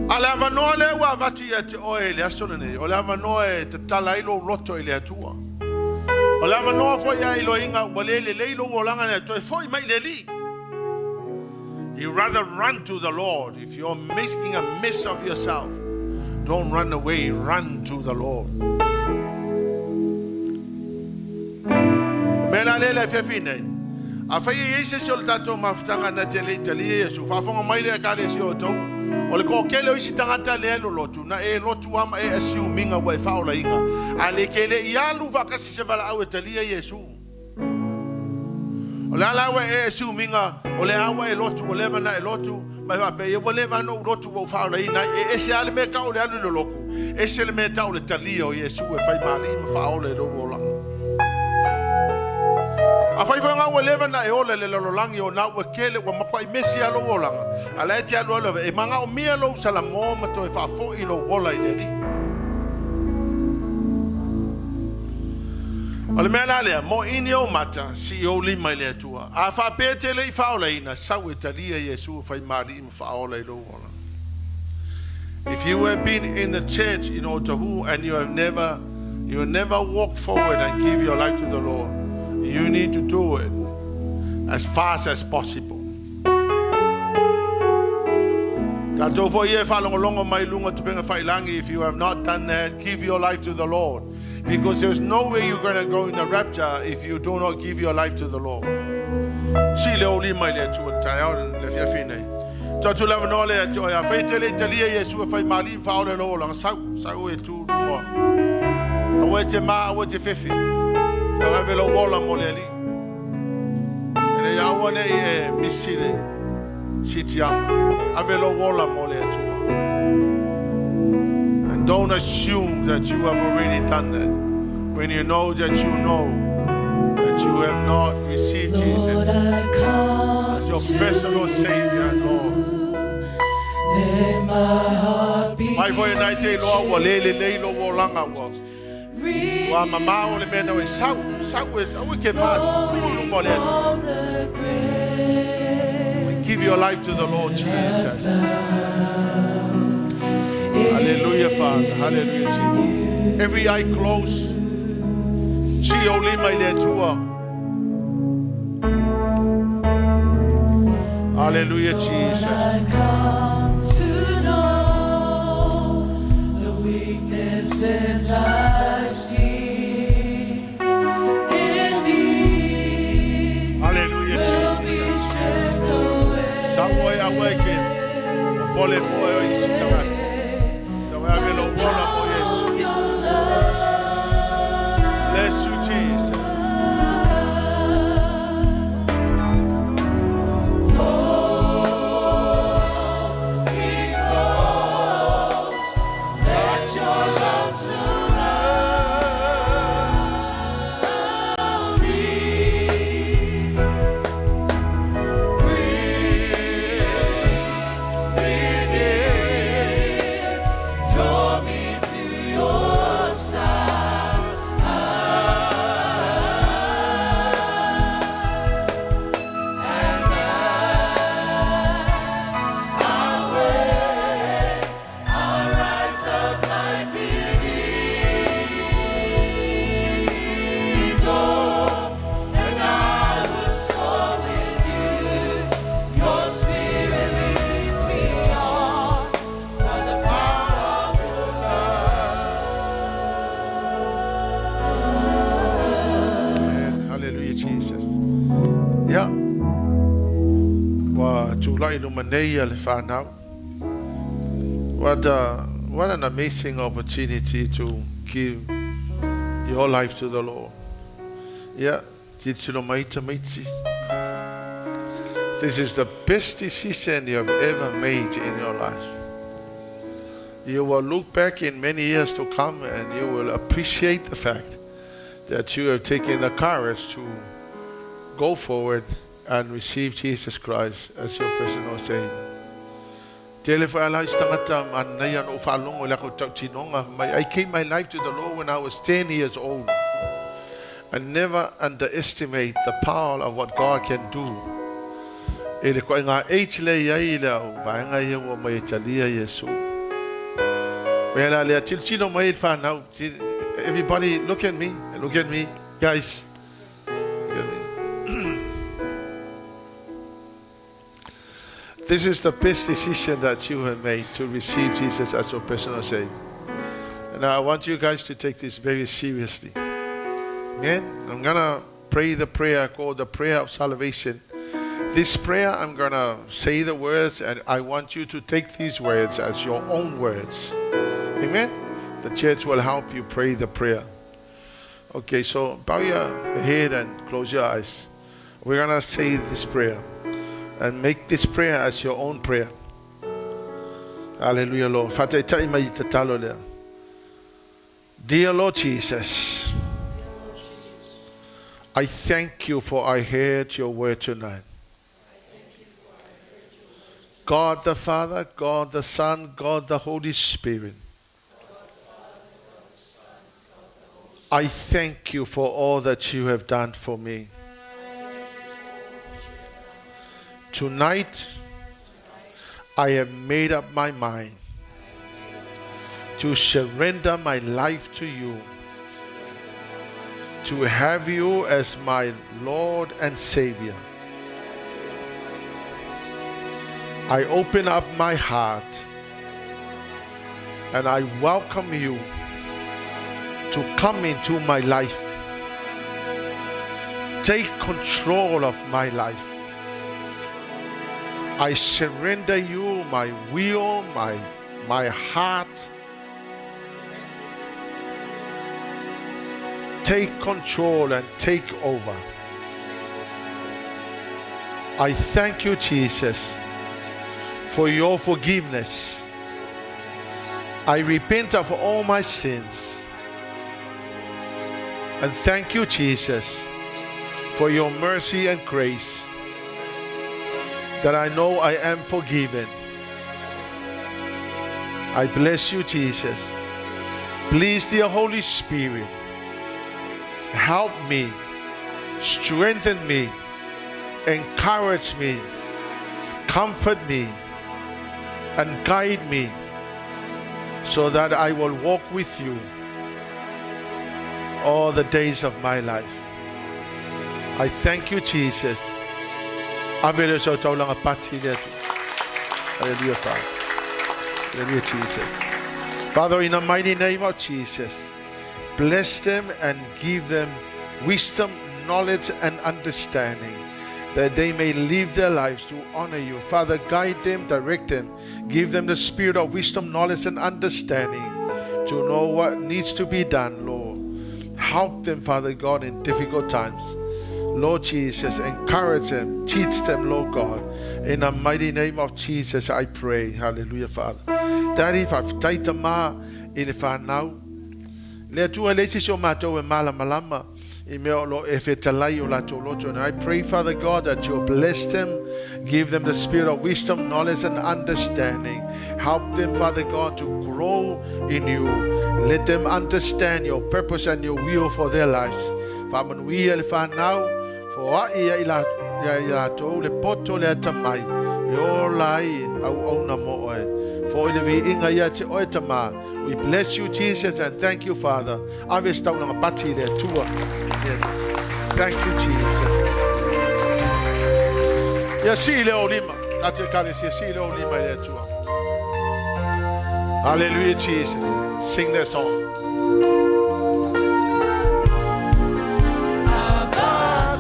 Alava noa le wa vati e te oe le asonene. Alava noa e te tala ilo loto i le atua. Alava noa fo ia ilo inga walele le ilo wolanga ne toi fo mai le li. You rather run to the Lord. If you're making a mess of yourself, don't run away, run to the Lord. Mela lele fefine. A fai e se sol tato maftanga na tele tele Yesu. Fa fonga mai le kale si o tau. O le ko kele o isi tangata le lo lotu na e lotu ama e assuming wa fa ola inga. Ale kele ialu va kasi se vala au tele Yesu. O le ala wa e assuming o le awa e lotu o le na e lotu mai va pe e o le va no lotu o fa ola ina e se ale me ka o le alu lo loku. E se le me ta o le tele o Yesu e fai mali ma fa ola lo ola. A fai fanga o leva na e ole le lolangi o na o kele o makwa I mesi alo olanga. Ala e te alo alo e manga o mia lo sala mo ma to e fa fo I lo wola I le li. Ole me ala le mo ini o mata si o li mai le tua. A fa pe te le fa ola ina sa o talia Yesu fai mali ma fa ola I lo wola. If you have been in the church in Otahuhu and you have never walked forward and give your life to the Lord, you need to do it as fast as possible. If you have not done that, give your life to the Lord. Because there's no way you're going to go in the rapture if you do not give your life to the Lord. Avelo wola moleli. Ele ya wane e misile sitiam. Avelo wola mole atua. And don't assume that you have already done that when you know that you have not received Jesus as your personal Savior and Lord. Let my heart be Mai foi nai te loa wa lele leilo wo langa wa. Wa mama o le mena we sau we ke fa lu mo le. Give your life to the Lord Jesus. Hallelujah, Father. Hallelujah, Jesus. Every eye closed. See only my le tua. Hallelujah, Jesus. I come to know the weaknesses I see in me. Hallelujah, Will be Jesus. stripped away. Samoy awaken. Pole po isi tawat. Tawa velo bola po Yesu. Your love. Bless you, Jesus. wa tūlai lumanei le whanau. What an amazing opportunity to give your life to the Lord. Yeah, this is the best decision you have ever made in your life. You will look back in many years to come and you will appreciate the fact that you have taken the courage to go forward and receive Jesus Christ as your personal Savior. I gave my life to the Lord when I was 10 years old. And never underestimate the power of what God can do. Everybody, look at me, guys. This is the best decision that you have made to receive Jesus as your personal Savior. And I want you guys to take this very seriously. Amen? I'm going to pray the prayer called the prayer of salvation. This prayer, I'm going to say the words, and I want you to take these words as your own words. Amen? The church will help you pray the prayer. Okay, so bow your head and close your eyes. We're going to say this prayer. And make this prayer as your own prayer. Hallelujah, Lord. Dear Lord Jesus, I thank you for I heard your word tonight. God the Father, God the Son, God the Holy Spirit. I thank you for all that you have done for me. Tonight, I have made up my mind to surrender my life to you, to have you as my Lord and Savior. I open up my heart and I welcome you to come into my life. Take control of my life. I surrender you my will, my heart. Take control and take over. I thank you, Jesus, for your forgiveness. I repent of all my sins. And thank you, Jesus, for your mercy and grace, that I know I am forgiven. I bless you, Jesus. Please, dear Holy Spirit, help me, strengthen me, encourage me, comfort me, and guide me so that I will walk with you all the days of my life. I thank you, Jesus. Hallelujah, Father. Hallelujah, Jesus. Father, in the mighty name of Jesus, bless them and give them wisdom, knowledge, and understanding, that they may live their lives to honor you. Father, guide them, direct them, give them the spirit of wisdom, knowledge, and understanding to know what needs to be done, Lord. Help them, Father God, in difficult times. Lord Jesus, encourage them, teach them, Lord God. In the mighty name of Jesus, I pray. Hallelujah, Father. Daddy, I've taita ma in now. Let you alexis your mato and malamalama. And I pray, Father God, that you'll bless them, give them the spirit of wisdom, knowledge, and understanding. Help them, Father God, to grow in you. Let them understand your purpose and your will for their lives. Father, we now for le poto le tamai yo lai au na mo for the inga ya te oitama. We bless you, Jesus, and thank you, Father. Ave stau na pati le tua. Thank you, Jesus. Ya si le olima, ate kale si le olima le tua. Hallelujah, Jesus. Sing that song. Abba,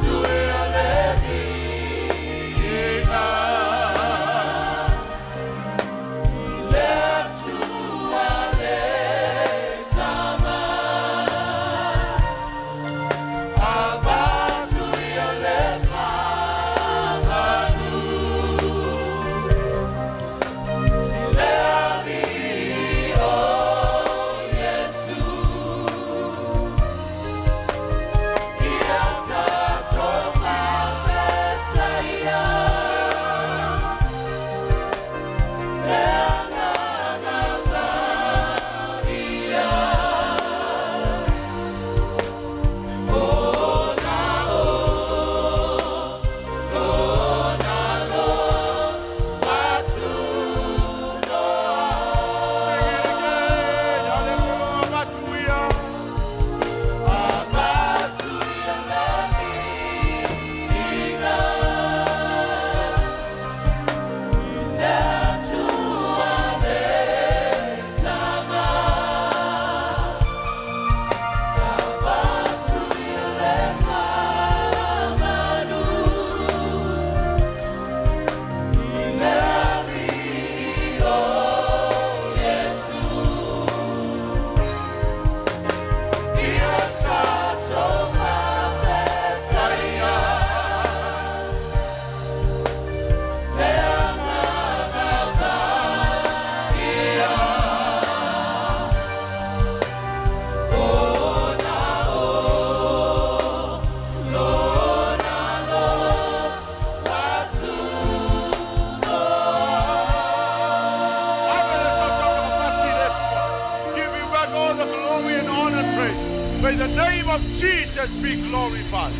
Jesus be glorified.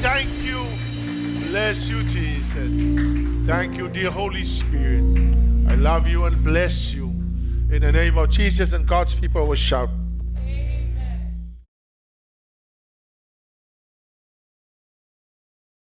Thank you. Bless you, Jesus. Thank you, dear Holy Spirit. I love you and bless you. In the name of Jesus, and God's people will shout.